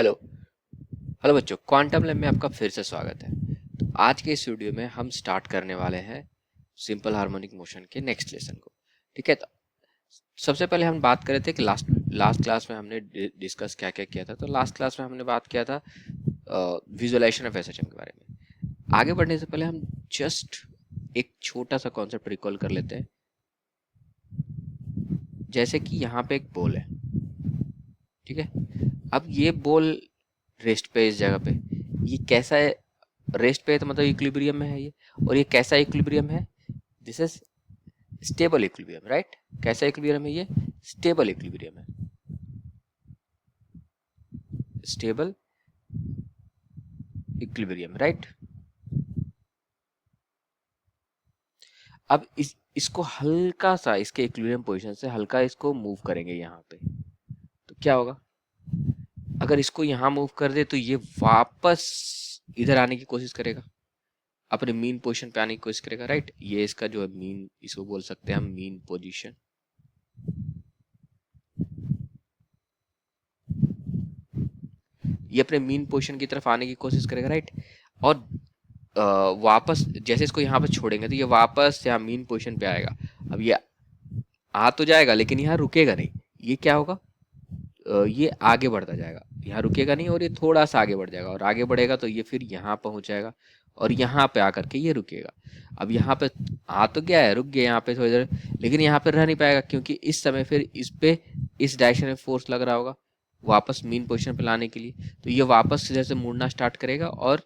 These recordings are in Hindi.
हेलो हेलो बच्चों, क्वांटम लैब में आपका फिर से स्वागत है। तो आज के इस वीडियो में हम स्टार्ट करने वाले हैं सिंपल हार्मोनिक मोशन के नेक्स्ट लेसन को। ठीक है, तो सबसे पहले हम बात कर रहे थे कि लास्ट क्लास में हमने डिस्कस क्या क्या किया था। तो लास्ट क्लास में हमने बात किया था विजुअलाइजेशन ऑफ एसएचएम के बारे में। आगे बढ़ने से पहले हम जस्ट एक छोटा सा कॉन्सेप्ट रिकॉल कर लेते हैं। जैसे कि यहाँ पे एक बॉल है, ठीक है। अब ये बॉल रेस्ट पे, इस जगह पे ये कैसा है? रेस्ट पे है तो मतलब इक्विलिब्रियम में है ये। और ये कैसा इक्विलिब्रियम है? This is stable equilibrium, right. कैसा इक्विलिब्रियम है ये? स्टेबल इक्विलिब्रियम है, स्टेबल इक्विलिब्रियम, राइट। अब इसको हल्का सा इसके इक्विलिब्रियम पोजीशन से हल्का इसको मूव करेंगे यहाँ पे, तो क्या होगा? अगर इसको यहाँ मूव कर दे तो ये वापस इधर आने की कोशिश करेगा, अपने मीन पोजीशन पे आने की कोशिश करेगा, राइट। ये इसका जो है मीन, इसको बोल सकते हैं हम मीन पोजीशन। ये अपने मीन पोजीशन की तरफ आने की कोशिश करेगा, राइट। और वापस जैसे इसको यहाँ पे छोड़ेंगे तो ये वापस यहाँ मीन पोजीशन पे आएगा। अब ये आ तो जाएगा लेकिन यहाँ रुकेगा नहीं। ये क्या होगा? ये आगे बढ़ता जाएगा, यहाँ रुकेगा नहीं और ये थोड़ा सा आगे बढ़ जाएगा। और आगे बढ़ेगा तो ये फिर यहाँ पहुंच जाएगा और यहाँ पे आकर के ये रुकेगा। अब यहाँ पे आ तो गया है, रुक गया यहाँ पे थोड़ी देर, लेकिन यहाँ पे रह नहीं पाएगा क्योंकि इस समय फिर इस पे इस डायरेक्शन में फोर्स लग रहा होगा वापस मीन पोजीशन पे लाने के लिए। तो ये वापस जैसे मुड़ना स्टार्ट करेगा और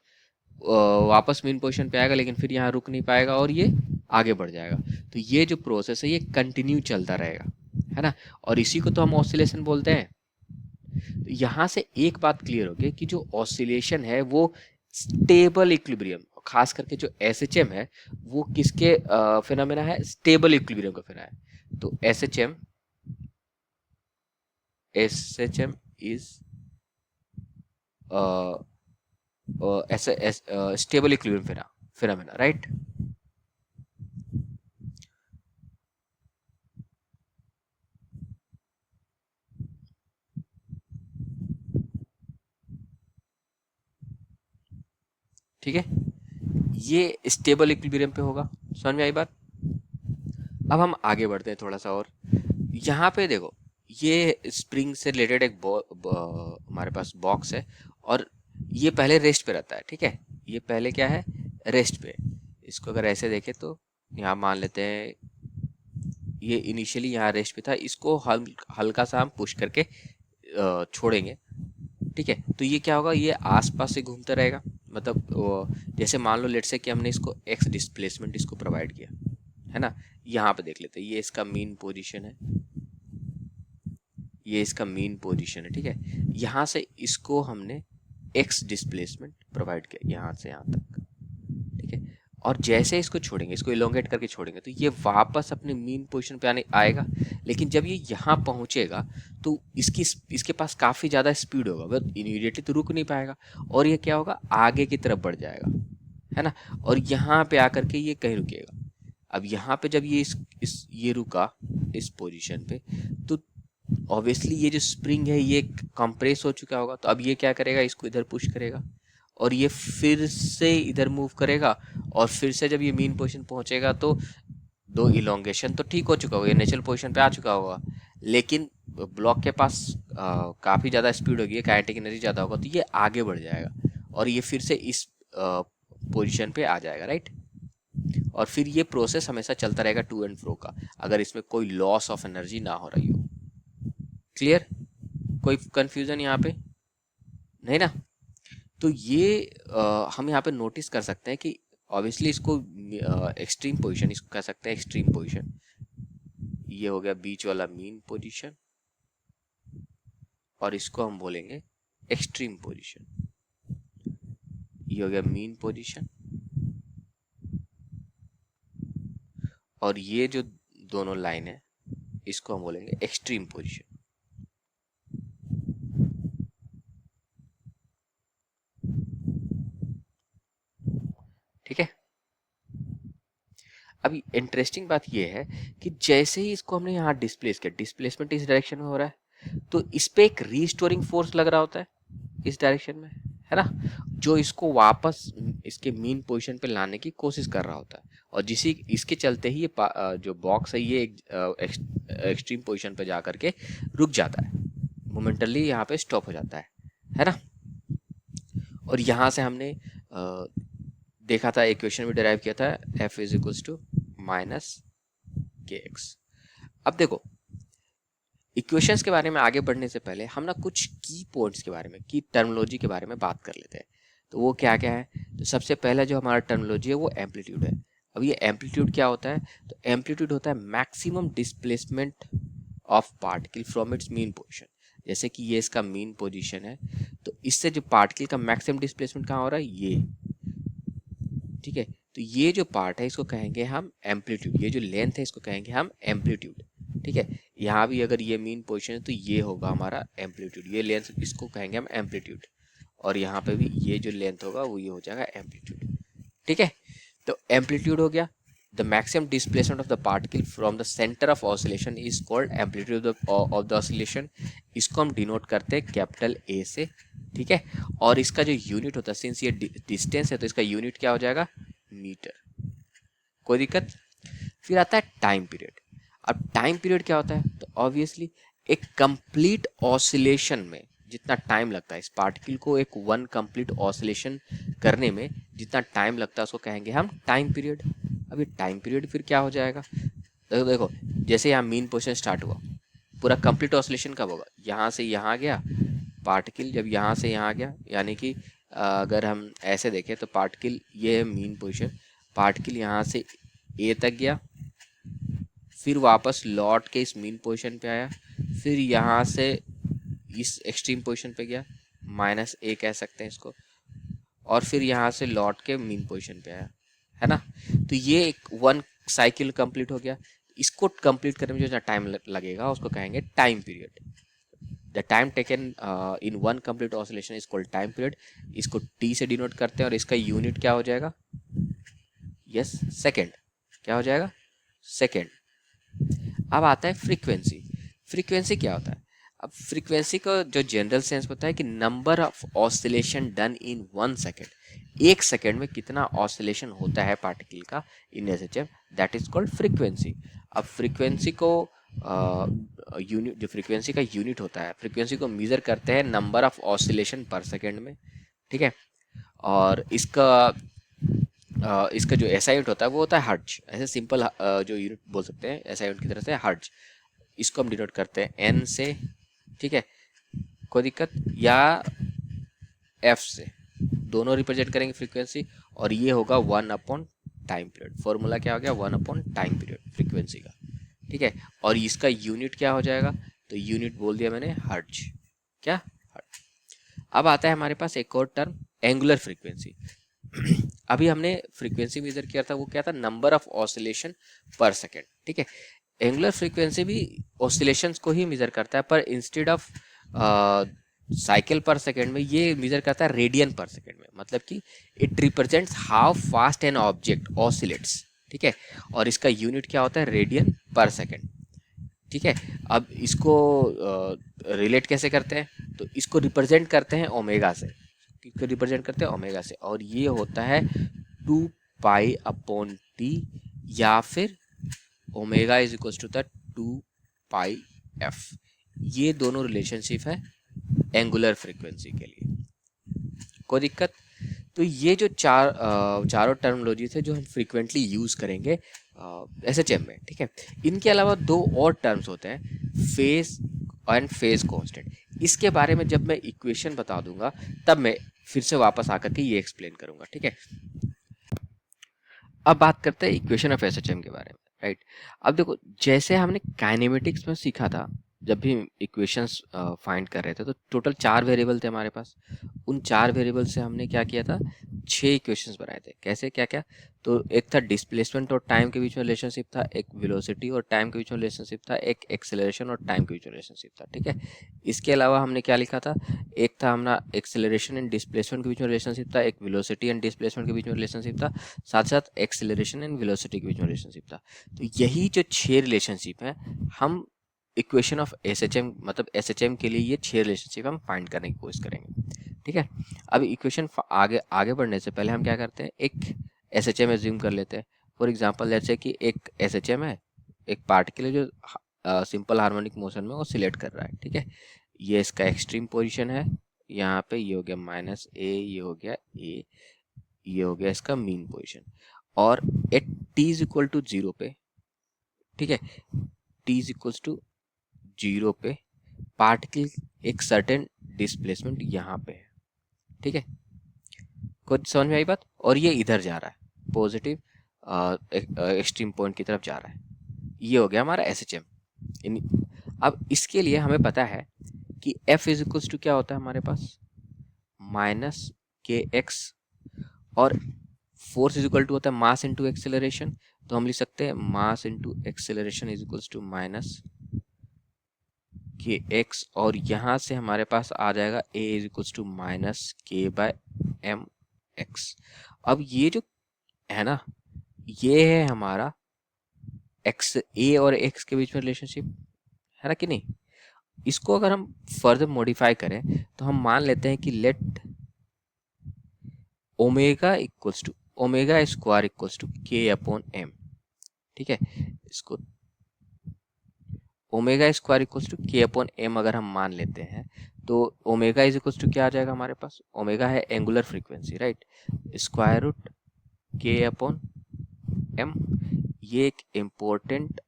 वापस मीन पोजीशन पे आएगा, लेकिन फिर यहाँ रुक नहीं पाएगा और ये आगे बढ़ जाएगा। तो ये जो प्रोसेस है ये कंटिन्यू चलता रहेगा, है ना। और इसी को तो हम ऑसिलेशन बोलते हैं। तो यहाँ से एक बात क्लियर होगी कि जो ऑसिलेशन है वो स्टेबल इक्विलिब्रियम, खास करके जो एसएचएम है वो किसके फिनोमेना है? स्टेबल इक्विलिब्रियम का फिनोमेना है। तो SHM is stable equilibrium phenomena, right. ठीक है, ये स्टेबल इक्विलिब्रियम पे होगा। समझ में आई बात? अब हम आगे बढ़ते हैं थोड़ा सा और। यहाँ पे देखो, ये स्प्रिंग से रिलेटेड एक हमारे पास बॉक्स है और ये पहले रेस्ट पे रहता है, ठीक है। ये पहले क्या है? रेस्ट पे। इसको अगर ऐसे देखें तो यहाँ मान लेते हैं ये इनिशियली यहाँ रेस्ट पे था, इसको हल्का सा हम पुश करके छोड़ेंगे, ठीक है। तो ये क्या होगा? ये आसपास से घूमता रहेगा। मतलब जैसे मान लो लेट से कि हमने इसको एक्स डिस्प्लेसमेंट इसको प्रोवाइड किया, है ना। यहाँ पे देख लेते हैं, ये इसका मीन पोजीशन है, ये इसका मीन पोजीशन है, ठीक है। यहाँ से इसको हमने एक्स डिस्प्लेसमेंट प्रोवाइड किया यहाँ से यहाँ तक, ठीक है। और जैसे इसको छोड़ेंगे, इसको इलोंगेट करके छोड़ेंगे तो ये वापस अपने मीन पोजीशन पे आने आएगा। लेकिन जब ये यहाँ पहुँचेगा तो इसके पास काफ़ी ज़्यादा स्पीड होगा, बस इमीडिएटली तो रुक नहीं पाएगा और ये क्या होगा? आगे की तरफ बढ़ जाएगा, है ना। और यहाँ पे आकर के ये कहीं रुकेगा। अब यहाँ पे जब ये ये रुका इस पोजीशन पे, तो ऑब्वियसली ये जो स्प्रिंग है ये कंप्रेस हो चुका होगा। तो अब ये क्या करेगा? इसको इधर पुश करेगा और ये फिर से इधर मूव करेगा और फिर से जब ये मीन पोजीशन पहुंचेगा तो दो इलोंगेशन तो ठीक हो चुका होगा, ये नेचुरल पोजीशन पे आ चुका होगा, लेकिन ब्लॉक के पास काफ़ी ज़्यादा स्पीड होगी, काइनेटिक एनर्जी ज़्यादा होगा, तो ये आगे बढ़ जाएगा और ये फिर से इस पोजीशन पे आ जाएगा, राइट। और फिर ये प्रोसेस हमेशा चलता रहेगा टू एंड फ्रो का, अगर इसमें कोई लॉस ऑफ एनर्जी ना हो रही हो। क्लियर? कोई कंफ्यूजन यहाँ पे नहीं ना? तो ये हम यहाँ पे नोटिस कर सकते हैं कि ऑब्वियसली इसको एक्सट्रीम पोजीशन, इसको कह सकते हैं एक्सट्रीम पोजीशन। ये हो गया बीच वाला मीन पोजीशन और इसको हम बोलेंगे एक्सट्रीम पोजीशन। ये हो गया मीन पोजीशन और ये जो दोनों लाइन है इसको हम बोलेंगे एक्सट्रीम पोजीशन। ठीक है। अभी इंटरेस्टिंग बात ये है कि जैसे ही इसको हमने यहाँ डिस्प्लेस किया, डिस्प्लेसमेंट इस डायरेक्शन में हो रहा है, तो इस पे एक रीस्टोरिंग फोर्स लग रहा होता है, इस डायरेक्शन में, है ना, जो इसको वापस इसके मीन पोजीशन पे लाने की कोशिश कर रहा होता है, और इसके चलते ही ये जो बॉक्स है ये एक्सट्रीम पोजीशन पे जा करके रुक जाता है, मोमेंटली यहाँ पे स्टॉप हो जाता है ना। और यहाँ से हमने देखा था, इक्वेशन भी डिराइव किया था, f is equals to minus k x. अब देखो, इक्वेशंस के बारे में आगे बढ़ने से पहले हम ना कुछ की पॉइंट्स के बारे में, की टर्मिनोलॉजी के बारे में बात कर लेते हैं। तो वो क्या क्या है, तो सबसे पहला जो हमारा टर्मिनोलॉजी है वो एम्पलीट्यूड है। अब ये एम्पलीट्यूड क्या होता है, तो एम्पलीट्यूड होता है maximum displacement of particle from its mean position. जैसे कि ये इसका मीन पोजीशन है, तो इससे जो पार्टिकल का मैक्सिमम डिस्प्लेसमेंट कहाँ हो रहा है, ये, ठीक है। तो ये जो पार्ट है इसको कहेंगे हम एम्पलीट्यूड, ये जो लेंथ है इसको कहेंगे हम एम्पलीट्यूड, ठीक है। यहाँ भी अगर ये मीन पोजीशन है तो ये होगा हमारा एम्पलीट्यूड, ये लेंथ इसको कहेंगे हम एम्पलीट्यूड, और यहाँ पे भी ये जो लेंथ होगा वो ये हो जाएगा एम्पलीट्यूड, ठीक है। तो एम्पलीट्यूड हो गया, the maximum displacement of the particle from the centre of oscillation is called amplitude of the oscillation. इसको हम डिनोट करते हैं कैपिटल ए से, ठीक है। और इसका जो यूनिट होता है, सिंस ये डिस्टेंस है तो इसका यूनिट क्या हो जाएगा, मीटर, कोई दिक्कत। फिर आता है टाइम पीरियड। अब टाइम पीरियड क्या होता है, तो ऑब्वियसली एक कंप्लीट ऑसिलेशन में जितना टाइम लगता है इस पार्टिकल को एक वन कंप्लीट ऑसिलेशन करने में जितना टाइम लगता है उसको कहेंगे हम टाइम पीरियड। अब ये टाइम पीरियड फिर क्या हो जाएगा, तो देखो जैसे यहाँ मीन पोजीशन स्टार्ट हुआ, पूरा कंप्लीट ऑसिलेशन कब होगा, यहाँ से यहाँ गया पार्टिकल, जब यहाँ से यहाँ गया, यानी कि अगर हम ऐसे देखें तो पार्टिकल ये है मीन पोजीशन, पार्टिकल यहाँ से ए तक गया, फिर वापस लौट के इस मीन पोजीशन पे आया, फिर यहाँ से इस एक्सट्रीम पोजीशन पे गया, माइनस ए कह सकते हैं इसको, और फिर यहाँ से लौट के मीन पोजीशन पे आया, है ना। तो ये एक वन साइकिल कंप्लीट हो गया। इसको कंप्लीट करने में जो टाइम लगेगा उसको कहेंगे time period. The time taken in one complete oscillation is called time period. इसको टी से डिनोट करते हैं और इसका यूनिट क्या हो जाएगा, यस सेकेंड, क्या हो जाएगा, सेकेंड। अब आता है फ्रीक्वेंसी। फ्रीक्वेंसी क्या होता है, अब फ्रीक्वेंसी का जो जनरल सेंस होता है कि number of oscillation done in 1 second, एक सेकेंड में कितना ऑसिलेशन होता है पार्टिकल का in SHF, that is called frequency. अब फ्रीक्वेंसी को यूनिट, जो फ्रीक्वेंसी का यूनिट होता है, फ्रीक्वेंसी को मेजर करते हैं number of oscillation per second में, ठीक है। और इसका जो एसआई यूनिट होता है वो होता है हर्ट्ज। ऐसे सिंपल जो यूनिट बोल सकते हैं एसआई यूनिट की तरह से हर्ट्ज। इसको हम डिनोट करते हैं एन से, ठीक है, कोई दिक्कत, या एफ से, दोनों रिप्रेजेंट करेंगे फ्रीक्वेंसी। और ये होगा 1/टाइम पीरियड। फॉर्मूला क्या हो गया, 1/टाइम पीरियड फ्रीक्वेंसी का, ठीक है। और इसका यूनिट क्या हो जाएगा, तो यूनिट बोल दिया मैंने हर्ट्ज, क्या, हर्ट्ज। अब आता है हमारे पास एक और टर्म एंगुलर फ्रीक्वेंसी। अभी हमने फ्रीक्वेंसी मेजर किया था, वो क्या था, number of oscillation per second, ठीक है। एंगुलर फ्रीक्वेंसी भी ऑसिलेशंस को ही मेजर करता है, पर इंस्टेड ऑफ साइकिल पर सेकेंड में ये मेजर करता है रेडियन पर सेकेंड में, मतलब कि it represents how fast an object oscillates, ठीक है। और इसका यूनिट क्या होता है, रेडियन पर सेकेंड, ठीक है। अब इसको रिलेट कैसे करते हैं, तो इसको रिप्रेजेंट करते हैं ओमेगा से, किसको रिप्रेजेंट करते हैं, ओमेगा से, और ये होता है 2π/T, या फिर omega is equal to the 2πf। ये दोनों रिलेशनशिप है एंगुलर फ्रीक्वेंसी के लिए, कोई दिक्कत। तो ये जो चारों टर्मिनोलॉजी थे जो हम फ्रीक्वेंटली यूज करेंगे एसएचएम में, ठीक है। इनके अलावा दो और टर्म्स होते हैं, फेज एंड फेज कांस्टेंट। इसके बारे में जब मैं इक्वेशन बता दूंगा तब मैं फिर से वापस आकर के ये एक्सप्लेन करूंगा, ठीक है। अब बात करते हैं इक्वेशन ऑफ एसएचएम के बारे में, राइट। अब देखो, जैसे हमने काइनेमेटिक्स में सीखा था, जब भी इक्वेशंस फाइंड कर रहे थे तो टोटल 4 वेरिएबल थे हमारे पास। उन 4 वेरिएबल से हमने क्या किया था, 6 इक्वेशंस बनाए थे। कैसे, क्या क्या, तो एक था डिस्प्लेसमेंट और टाइम के बीच में रिलेशनशिप था, एक वेलोसिटी और टाइम के बीच में रिलेशनशिप था, एक एक्सेलरेशन और टाइम के बीच में रिलेशनशिप था, ठीक है। इसके अलावा हमने क्या लिखा था, एक था हमारा एक्सेलरेशन एंड डिस्प्लेसमेंट के बीच में रिलेशनशिप था, एक वेलोसिटी एंड डिस्प्लेसमेंट के बीच में रिलेशनशिप था, साथ साथ एक्सेलरेशन एंड वेलोसिटी के बीच में रिलेशनशिप था। तो यही जो 6 रिलेशनशिप है, हम इक्वेशन ऑफ एसएचएम, मतलब एसएचएम के लिए ये 6 रिलेशनशिप हम फाइंड करने की कोशिश करेंगे। ठीक है। अब इक्वेशन आगे आगे बढ़ने से पहले हम क्या करते हैं, एक एस एच एम एज्यूम कर लेते हैं। फॉर एग्जाम्पल जैसे कि एक एस एच एम है, एक पार्टिकल है जो सिंपल हार्मोनिक मोशन में वो सिलेक्ट कर रहा है। ठीक है, ये इसका एक्सट्रीम पोजीशन है, यहाँ पे ये हो गया माइनस ए, ये हो गया ए, ये हो गया इसका मीन पोजीशन। और at t is equal to 0 पे, ठीक है, टी इज इक्वल टू 0 पे पार्टिकल एक सर्टेन डिस्प्लेसमेंट यहाँ पे है। ठीक है, कुछ समझ में आई बात। और ये इधर जा रहा है, पॉजिटिव एक्सट्रीम पॉइंट की तरफ जा रहा है। ये हो गया हमारा एस एच एम। अब इसके लिए हमें पता है कि F इज इक्वल्स टू क्या होता है हमारे पास, माइनस के एक्स, और फोर्स इज इक्वल टू होता है मास इनटू एक्सेलरेशन। तो हम लिख सकते हैं mass into acceleration is equals to minus k x, और यहाँ से हमारे पास आ जाएगा A is equals to minus k by m x. अब ये जो है ना, ये है हमारा एक्स, ए और एक्स के बीच में रिलेशनशिप, है ना कि नहीं। इसको अगर हम फर्दर मॉडिफाई करें तो हम मान लेते हैं कि let omega equals to omega square equals to k upon m. ठीक है, इसको omega square equals to k upon m अगर हम मान लेते हैं तो ओमेगा इज इक्वल्स टू क्या आ जाएगा हमारे पास, ओमेगा है angular frequency, right, square root k upon m. ये एक इम्पोर्टेंट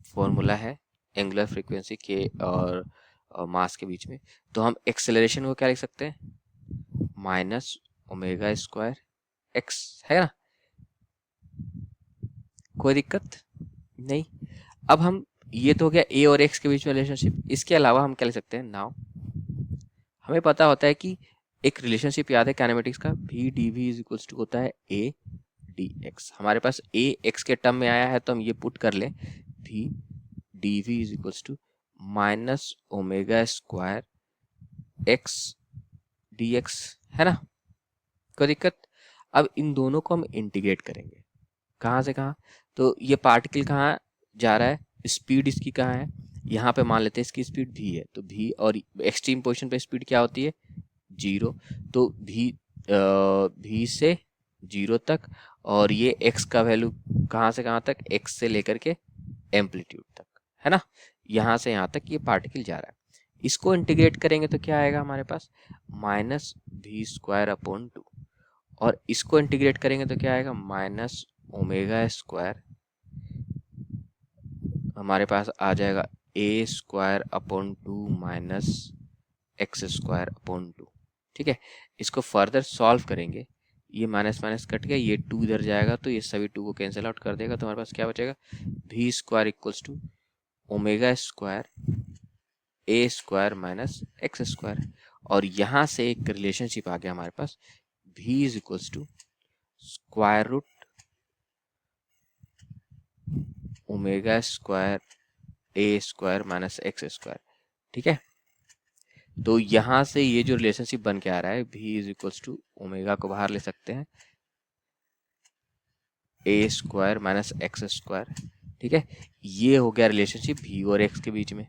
फॉर्मूला है एंगुलर फ्रीक्वेंसी के और मास के बीच में। तो हम एक्सेलरेशन को क्या लिख सकते हैं, माइनस ओमेगा स्क्वायर एक्स, है ना, कोई दिक्कत नहीं। अब हम, ये तो हो गया ए और एक्स के बीच में रिलेशनशिप। इसके अलावा हम क्या लिख सकते हैं, नाउ हमें पता होता है कि एक रिलेशनशिप याद है काइनेमेटिक्स का, v d v is equals to होता है ए डी एक्स। हमारे पास ए एक्स के टर्म में आया है तो हम ये पुट कर लें, v d v is equals to minus omega square x d x, है ना, कोई दिक्कत। अब इन दोनों को हम इंटीग्रेट करेंगे, कहाँ से कहाँ, तो ये पार्टिकल कहाँ जा रहा है, स्पीड इसकी कहाँ है, यहाँ पे मान लेते हैं इसकी स्पीड v है, तो v, और एक्सट्रीम पोजीशन पे स्पीड क्या होती है 0, तो v से 0 तक, और ये x का वैल्यू कहाँ से कहाँ तक, x से लेकर के एम्पलीट्यूड तक, है ना, यहाँ से यहाँ तक ये पार्टिकल जा रहा है। इसको इंटीग्रेट करेंगे तो क्या आएगा हमारे पास, माइनस वी स्क्वायर अपॉन 2, और इसको इंटीग्रेट करेंगे तो क्या आएगा, माइनस ओमेगा स्क्वायर, हमारे पास आ जाएगा A square upon 2 minus x square upon 2। ठीक है, इसको फर्दर सॉल्व करेंगे, ये माइनस माइनस कट गया, ये 2 इधर जाएगा तो ये सभी 2 को कैंसिल आउट कर देगा, तो हमारे पास क्या बचेगा, v square equals to omega square a square minus x square. और यहाँ से एक रिलेशनशिप आ गया हमारे पास, v is equals to square root omega square a square minus x square. ठीक है, तो यहाँ से ये जो रिलेशनशिप बन के आ रहा है, v is equals to omega को बाहर ले सकते हैं, a square minus x square. ठीक है, ये हो गया रिलेशनशिप v और x के बीच में,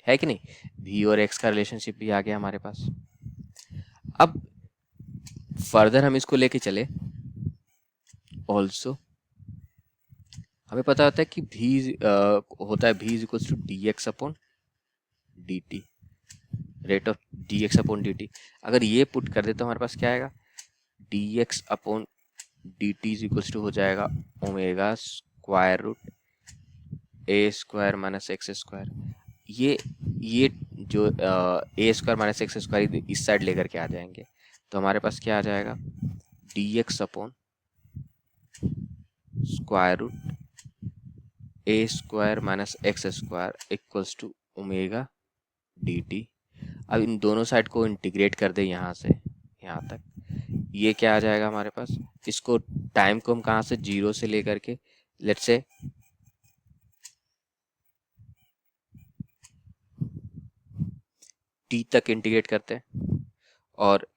है कि नहीं, v और x का रिलेशनशिप भी आ गया हमारे पास। अब फर्दर हम इसको लेके चले, ऑल्सो हमें पता होता है कि होता है v is equals to d x upon d t, rate of d x upon d t. अगर ये पुट कर दे तो हमारे पास क्या आएगा, d x upon d t is equals to हो जाएगा ओमेगा स्क्वायर रूट ए स्क्वायर माइनस एक्स स्क्वायर। ये जो a square minus x square इस साइड लेकर के आ जाएंगे, तो हमारे पास क्या आ जाएगा, d x upon square root A square minus x square equals to omega d t. अब इन दोनों साइड को इंटीग्रेट कर दे यहाँ से यहाँ तक, ये क्या आ जाएगा हमारे पास, इसको टाइम को हम कहाँ से 0 से लेकर के लेट्स से t तक इंटीग्रेट करते हैं, और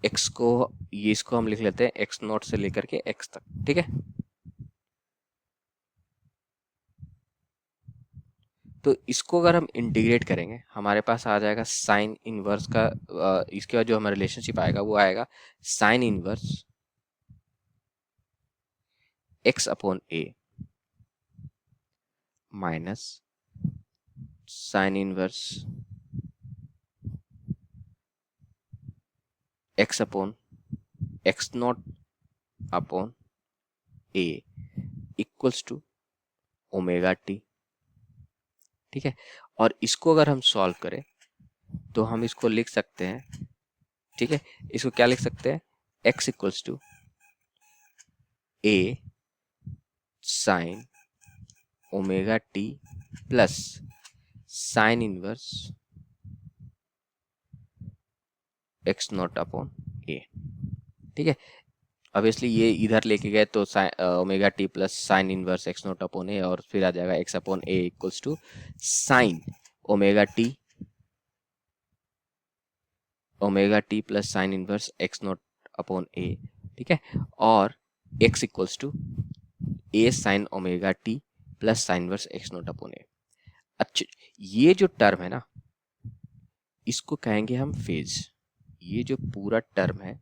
x को, ये इसको हम लिख लेते हैं x नॉट से लेकर के x तक। ठीक है, तो इसको अगर हम इंटीग्रेट करेंगे हमारे पास आ जाएगा साइन इनवर्स का, इसके बाद जो हमारा रिलेशनशिप आएगा वो आएगा sine inverse x upon a minus sine inverse x upon x not upon a equals to omega t. ठीक है, और इसको अगर हम सॉल्व करें तो हम इसको लिख सकते हैं, ठीक है, इसको क्या लिख सकते हैं, x equals to a sine omega T plus sine inverse x not upon a। ठीक है, ऑब्वियसली ये इधर लेके गए तो omega T plus sine inverse X not upon A, और फिर आ जाएगा X upon A equals to sine omega T plus sine inverse X not upon A. ठीक है, और X equals to A sine omega T plus sine inverse X not upon ए। अच्छा, ये जो टर्म है ना इसको कहेंगे हम फेज। ये जो पूरा टर्म है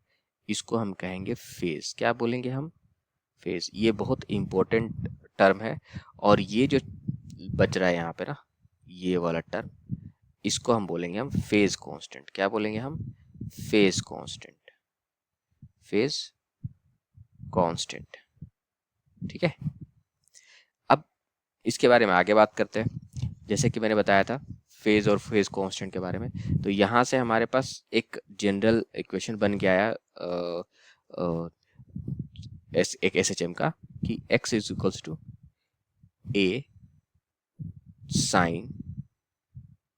इसको हम कहेंगे फेज। क्या बोलेंगे हम, फेज। ये बहुत इंपॉर्टेंट टर्म है, और ये जो बच रहा है यहाँ पे ना ये वाला टर्म, इसको हम बोलेंगे हम फेज कांस्टेंट। क्या बोलेंगे हम, फेज कांस्टेंट, फेज कांस्टेंट। ठीक है, अब इसके बारे में आगे बात करते हैं। जैसे कि मैंने बताया था फेज और फेज कांस्टेंट के बारे में, तो यहाँ से हमारे पास एक जनरल इक्वेशन बन के आया एक SHM का, कि x is equals to A sine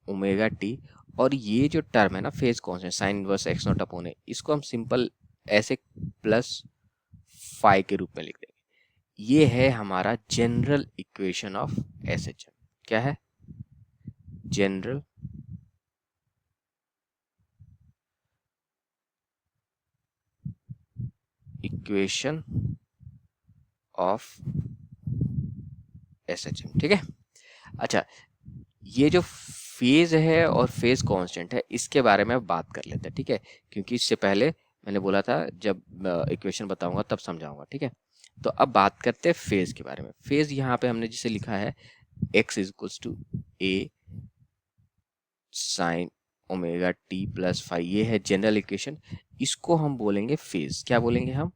omega T, और ये जो टर्म है ना phase constant sine inverse X not upon A, इसको हम सिंपल ऐसे प्लस फाई के रूप में लिख देंगे। ये है हमारा जनरल इक्वेशन ऑफ SHM। क्या है, जनरल इक्वेशन ऑफ SHM। ठीक है, अच्छा, ये जो फेज है और फेज कांस्टेंट है इसके बारे में बात कर लेते हैं। ठीक है, क्योंकि इससे पहले मैंने बोला था जब इक्वेशन बताऊंगा तब समझाऊंगा। ठीक है, तो अब बात करते हैं फेज के बारे में। फेज यहाँ पे हमने जिसे लिखा है x is equals to A sine omega T plus phi, ये है जनरल इक्वेशन। इसको हम बोलेंगे फेज। क्या बोलेंगे हम,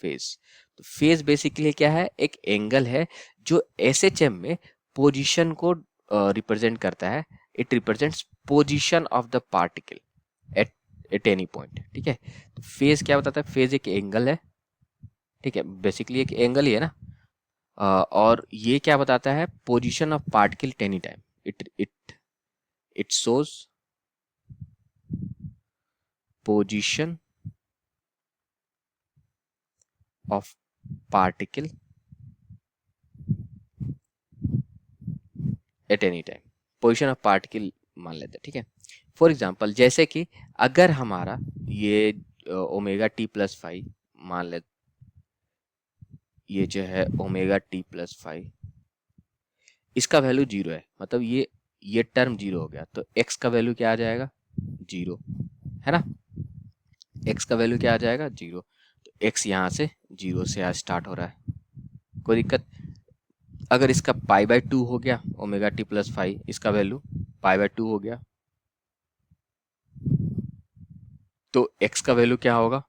फेज। तो फेज बेसिकली क्या है, एक एंगल है जो SHM में पोजीशन को रिप्रेजेंट करता है। It represents position of the particle at any point. ठीक है, तो फेज क्या बताता है, फेज एक एंगल है। ठीक है, बेसिकली एक एंगल ही है ना, और ये क्या बताता है, position of particle at any time. It shows position of particle at any time, position of particle मान लेते हैं। ठीक है, फॉर एग्जाम्पल जैसे कि अगर हमारा ये ओमेगा टी प्लस फाइव मान ले, ये जो है ओमेगा टी प्लस फाइव, इसका वैल्यू 0 है, मतलब ये टर्म 0 हो गया, तो x का वैल्यू क्या आ जाएगा, 0 है ना। x का वैल्यू क्या आ जाएगा, 0। तो x यहाँ से 0 से आज स्टार्ट हो रहा है, कोई दिक्कत। अगर इसका पाई बाय 2 हो गया ओमेगा टी प्लस फाइव, इसका वैल्यू पाई बाय 2 हो गया, तो x का वैल्यू क्या होगा,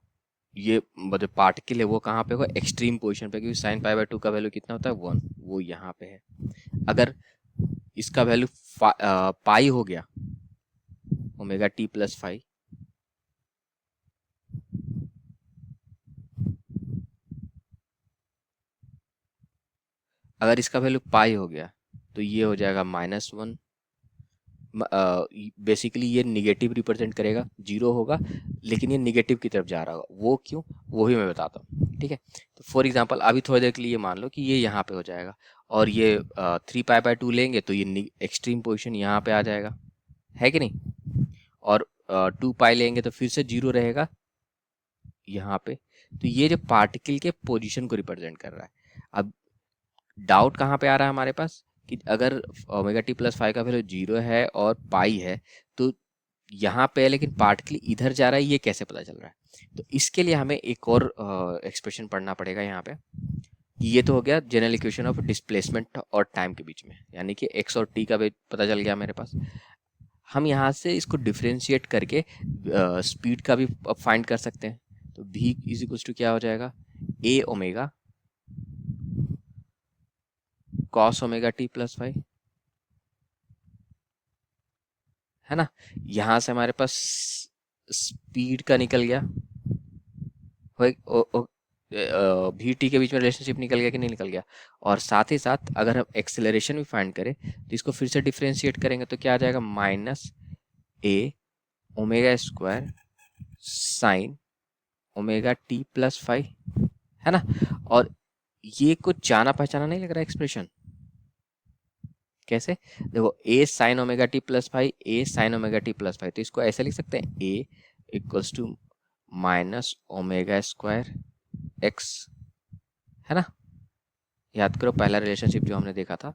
ये मतलब पार्टिकल है वो कहाँ पे होगा, एक्सट्रीम पोजीशन पे, क्योंकि साइन पाई बाय 2 का वैल्यू कितना होता है, 1, वो यहाँ पे है। अगर इसका वैल्यू पाई हो गया ओमेगा टी प्लस फाइव, अगर इसका वैल्यू पाई हो गया तो ये हो जाएगा -1। बेसिकली ये निगेटिव रिप्रेजेंट करेगा, 0 होगा लेकिन ये निगेटिव की तरफ जा रहा होगा। वो क्यों, वो भी मैं बताता हूँ। ठीक है, तो फॉर एग्जांपल अभी थोड़ी देर के लिए मान लो कि ये यहाँ पे हो जाएगा, और ये 3 पाई बाय 2 लेंगे तो ये एक्सट्रीम पोजीशन यहाँ पे आ जाएगा, है कि नहीं। और 2 पाई लेंगे तो फिर से 0 रहेगा यहाँ पे। तो ये जो पार्टिकल के पोजीशन को रिप्रेजेंट कर रहा है। अब डाउट कहाँ पे आ रहा है हमारे पास, कि अगर ओमेगा टी प्लस फाइव का वैल्यू 0 है और पाई है तो यहाँ पे है, लेकिन पार्टिकल इधर जा रहा है, ये कैसे पता चल रहा है? तो इसके लिए हमें एक और एक्सप्रेशन पढ़ना पड़ेगा यहाँ पे। ये तो हो गया जनरल इक्वेशन ऑफ डिस्प्लेसमेंट और टाइम के बीच में, यानी कि एक्स और टी का पता चल गया मेरे पास। हम यहाँ से इसको डिफ्रेंशिएट करके स्पीड का भी फाइंड कर सकते हैं। तो v इज इक्वल टू क्या हो जाएगा, a omega cos omega T plus five, है ना। यहाँ से हमारे पास स्पीड का निकल गया, वी टी के बीच में रिलेशनशिप निकल गया कि नहीं निकल गया। और साथ ही साथ अगर हम एक्सेलरेशन भी फाइंड करें तो इसको फिर से डिफ्रेंशिएट करेंगे तो क्या आ जाएगा, minus A omega square sine omega T plus five, है ना। और ये कुछ जाना पहचाना नहीं लग रहा एक्सप्रेशन, कैसे? देखो A sine omega T plus five, A sine omega T plus five, तो इसको ऐसे लिख सकते हैं A equals to minus omega square X, है ना। याद करो पहला रिलेशनशिप जो हमने देखा था,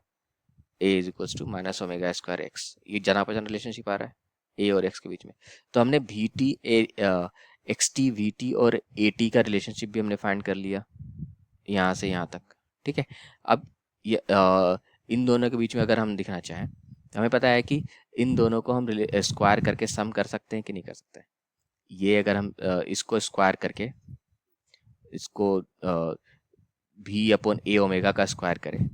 A is equals to minus omega square X, ये जाना पहचाना रिलेशनशिप आ रहा है ए और एक्स के बीच में। तो हमने we T x T V T और ए टी का रिलेशनशिप भी हमने फाइंड कर लिया यहाँ से यहाँ तक, ठीक है। अब ये इन दोनों के बीच में अगर हम दिखना चाहें, हमें पता है कि इन दोनों को हम स्क्वायर करके सम कर सकते हैं कि नहीं कर सकते। ये अगर हम इसको स्क्वायर करके इसको v अपॉन ए ओमेगा का स्क्वायर करें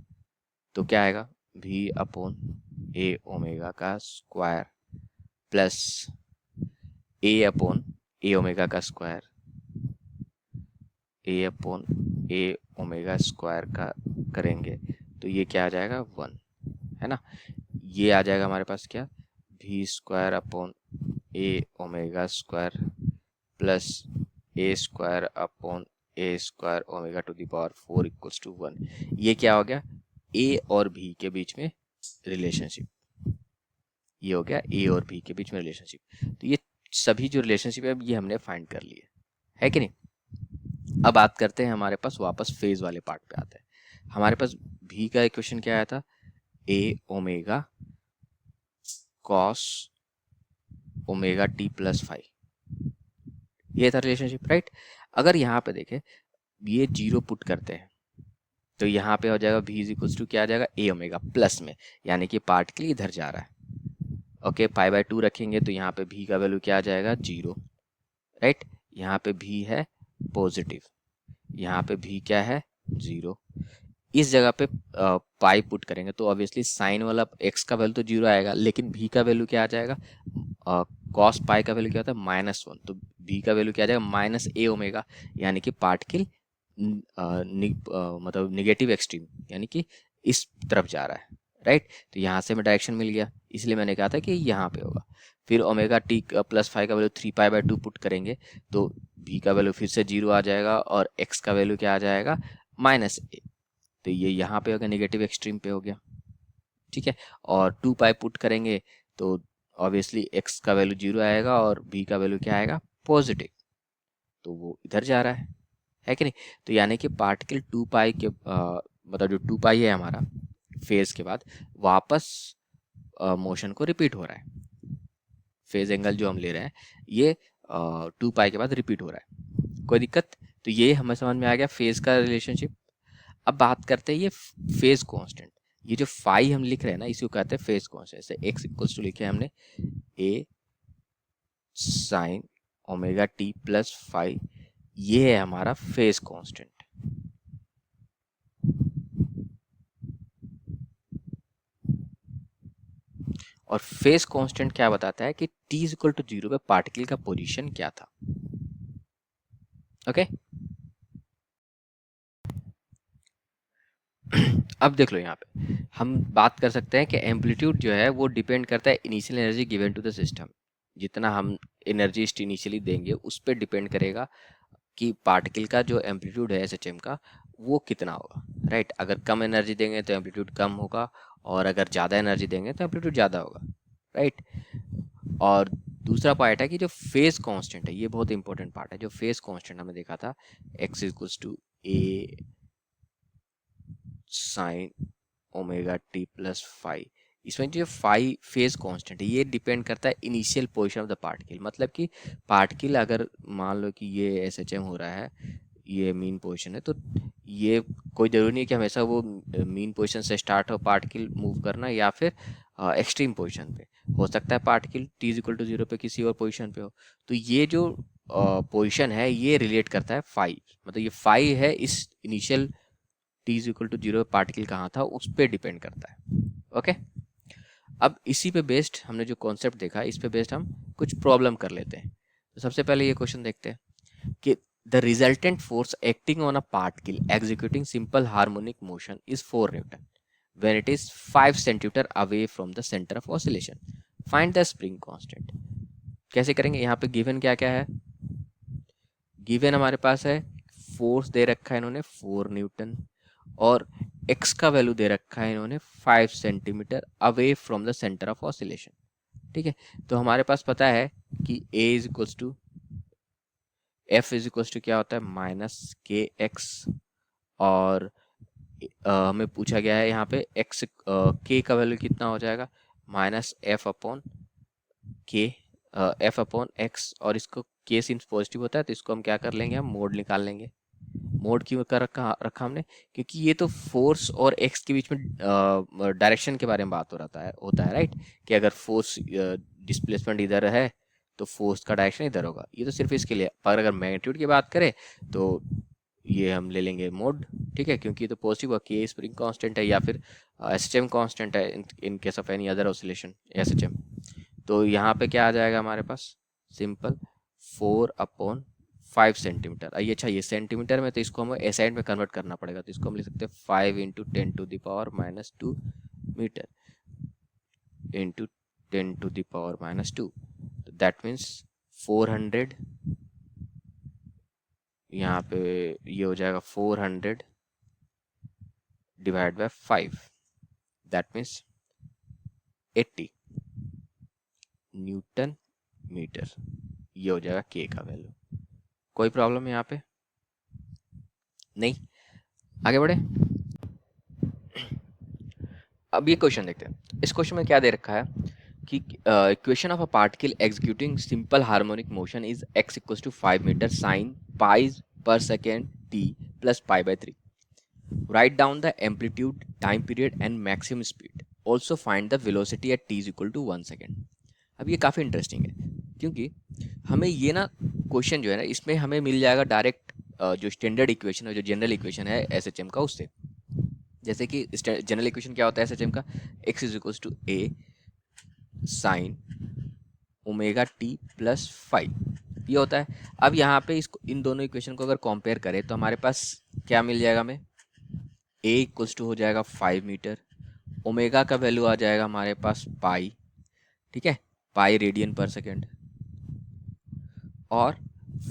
तो क्या आएगा, v अपॉन ए ओमेगा का स्क्वायर प्लस ए अपॉन ए ओमेगा का स्क्वायर, ए अपॉन ए ओमेगा स्क्वायर का करेंगे तो ये क्या आ जाएगा 1, है ना। ये आ जाएगा हमारे पास क्या, v square upon A omega square plus a square upon a square omega to the power 4 equals to 1। ये क्या हो गया, ए और भी के बीच में रिलेशनशिप, ये हो गया ए और भी के बीच में रिलेशनशिप। तो ये सभी जो रिलेशनशिप है ये हमने फाइंड कर लिए, है कि नहीं। अब बात करते हैं, हमारे पास वापस फेज वाले पार्ट पे आते हैं। हमारे पास भी का इक्वेशन क्या आया था, A omega cos omega T plus five, ये था रिलेशनशिप, राइट। अगर यहाँ पे देखें ये 0 पुट करते हैं तो यहाँ पे हो जाएगा v इज इक्वल्स टू क्या आ जाएगा, ए ओमेगा प्लस में, यानी कि पार्टिकल इधर जा रहा है। ओके, पाई बाय 2 रखेंगे तो यहाँ पे v का वैल्यू क्या आ जाएगा 0, राइट। यहाँ पे v है पॉजिटिव, यहाँ पे v क्या है 0। इस जगह पे पाई पुट करेंगे तो ऑब्वियसली साइन वाला x का वैल्यू तो 0 आएगा, लेकिन v का वैल्यू क्या आ जाएगा, कॉस पाई का वैल्यू क्या होता है -1, तो v का वैल्यू क्या आ जाएगा माइनस ए ओमेगा, यानी कि पार्टिकल मतलब निगेटिव एक्सट्रीम, यानी कि इस तरफ जा रहा है, राइट। तो यहाँ से हमें डायरेक्शन मिल गया, इसलिए मैंने कहा था कि यहाँ पे होगा। फिर ओमेगा टी प्लस फाइव का वैल्यू 3π/2 पुट करेंगे तो v का वैल्यू फिर से 0 आ जाएगा और x का वैल्यू क्या आ जाएगा -a, तो ये यहाँ पे हो गया, निगेटिव एक्सट्रीम पे हो गया, ठीक है। और 2π पुट करेंगे तो ऑब्वियसली x का वैल्यू 0 आएगा और v का वैल्यू क्या आएगा पॉजिटिव, तो वो इधर जा रहा है कि नहीं। तो यानी कि पार्टिकल 2π के मतलब जो 2π है हमारा फेज के बाद वापस मोशन को रिपीट हो रहा है, फेज एंगल जो हम ले रहे हैं ये 2π के बाद रिपीट हो रहा है, कोई दिक्कत। तो ये हमें समझ में आ गया फेज का रिलेशनशिप। अब बात करते हैं ये फेज कांस्टेंट, ये जो फाई हम लिख रहे हैं ना इसको कहते हैं फेज कांस्टेंट। जैसे x इक्वल्स टू लिखे हमने a sine omega T plus five, ये है हमारा फेज कांस्टेंट। और फेज कांस्टेंट क्या बताता है कि t इज इक्वल टू 0 पे पार्टिकल का पोजीशन क्या था, ओके। अब देख लो यहाँ पे हम बात कर सकते हैं कि एम्पलीट्यूड जो है वो डिपेंड करता है initial energy given to the system. जितना हम एनर्जी इनिशियली देंगे उस पर डिपेंड करेगा कि पार्टिकल का जो एम्पलीट्यूड है SHM का वो कितना होगा, राइट। अगर कम एनर्जी देंगे तो एम्पलीट्यूड कम होगा और अगर ज़्यादा एनर्जी देंगे तो एम्पलीट्यूड ज़्यादा होगा, राइट। और दूसरा पार्ट है कि जो फेज कांस्टेंट है, ये बहुत इंपॉर्टेंट पार्ट है। जो फेज कांस्टेंट हमने देखा था x equals to a sine omega T plus five. इसमें जो फाइव फेज कांस्टेंट है ये डिपेंड करता है initial position of the particle. मतलब कि पार्टिकल अगर मान लो कि ये एस एच एम हो रहा है, ये मीन पोजीशन है, तो ये कोई ज़रूरी नहीं है कि हमेशा वो मीन पोजीशन से स्टार्ट हो पार्टिकल मूव करना, या फिर एक्सट्रीम पोजीशन पे हो सकता है particle t is equal to zero पे किसी और पोजीशन पे हो। तो ये जो पोजीशन है ये रिलेट करता है फाइव, मतलब ये फाइव है इस initial t is equal to zero particle कहाँ था उस पर डिपेंड करता है। ओके, अब इसी पे बेस्ड हमने जो कॉन्सेप्ट देखा इस पे बेस्ड हम कुछ प्रॉब्लम कर लेते हैं। तो सबसे पहले ये क्वेश्चन देखते हैं कि the resultant force acting on a particle executing simple harmonic motion is 4 Newton when it is 5 centimeter away from the center of oscillation. Find the spring constant. कैसे करेंगे? यहाँ पे गिवन क्या क्या है? गिवन हमारे पास है फोर्स दे रखा है इन्होंने 4 न्यूटन, और x का वैल्यू दे रखा है इन्होंने 5 centimetre away from the centre of oscillation. ठीक है, तो हमारे पास पता है कि a is equals to F is equals to क्या होता है माइनस के एक्स, और हमें पूछा गया है यहाँ पे एक्स के का वैल्यू कितना हो जाएगा माइनस एफ अपॉन के, एफ अपॉन एक्स, और इसको के सिंस पॉजिटिव होता है तो इसको हम क्या कर लेंगे, हम मोड निकाल लेंगे। मोड क्यों कर रखा हमने, क्योंकि ये तो फोर्स और एक्स के बीच में डायरेक्शन के बारे में बात हो रहा है होता है राइट, कि अगर फोर्स डिस्प्लेसमेंट इधर है तो फोर्स का डायरेक्शन इधर होगा। ये तो सिर्फ इसके लिए, पर अगर मैग्नीट्यूड की बात करें तो ये हम ले लेंगे मोड। ठीक है, क्योंकि ये तो पॉजिटिव है, के स्प्रिंग कांस्टेंट है या फिर एस एच एम कांस्टेंट है in case of any other oscillation S H M. तो यहाँ पे क्या आ जाएगा हमारे पास, सिंपल 4/5 सेंटीमीटर। ये अच्छा, ये सेंटीमीटर में तो इसको हम एसआई में कन्वर्ट करना पड़ेगा, तो इसको हम लिख सकते हैं 5 × 10⁻⁻2 मीटर इंटू 10⁻⁻2। तो दैट मीन्स 400, यहाँ पे ये हो जाएगा 400 divide by 5, that means 80 newton metre. ये हो जाएगा के का वैल्यू। कोई प्रॉब्लम है यहाँ पे? नहीं, आगे बढ़े। अब ये क्वेश्चन देखते हैं। इस क्वेश्चन में क्या दे रखा है कि equation of a particle executing simple harmonic motion is x equals to 5 metre sine pi per second t plus π/3। Write down the amplitude, time period and maximum speed. Also find the velocity at t is equal to 1 second. अब ये काफ़ी इंटरेस्टिंग है, क्योंकि हमें ये ना क्वेश्चन जो है ना इसमें हमें मिल जाएगा डायरेक्ट जो स्टैंडर्ड इक्वेशन है, जो जनरल इक्वेशन है एस एच एम का, उससे। जैसे कि जनरल इक्वेशन क्या होता है एस एच एम का, x is equals to a sine omega T plus 5, ये होता है। अब यहाँ पे इसको, इन दोनों इक्वेशन को अगर कंपेयर करें तो हमारे पास क्या मिल जाएगा हमें, a इक्वल्स टू हो जाएगा 5 मीटर, ओमेगा का वैल्यू आ जाएगा हमारे पास पाई, ठीक है, पाई रेडियन पर सेकेंड, और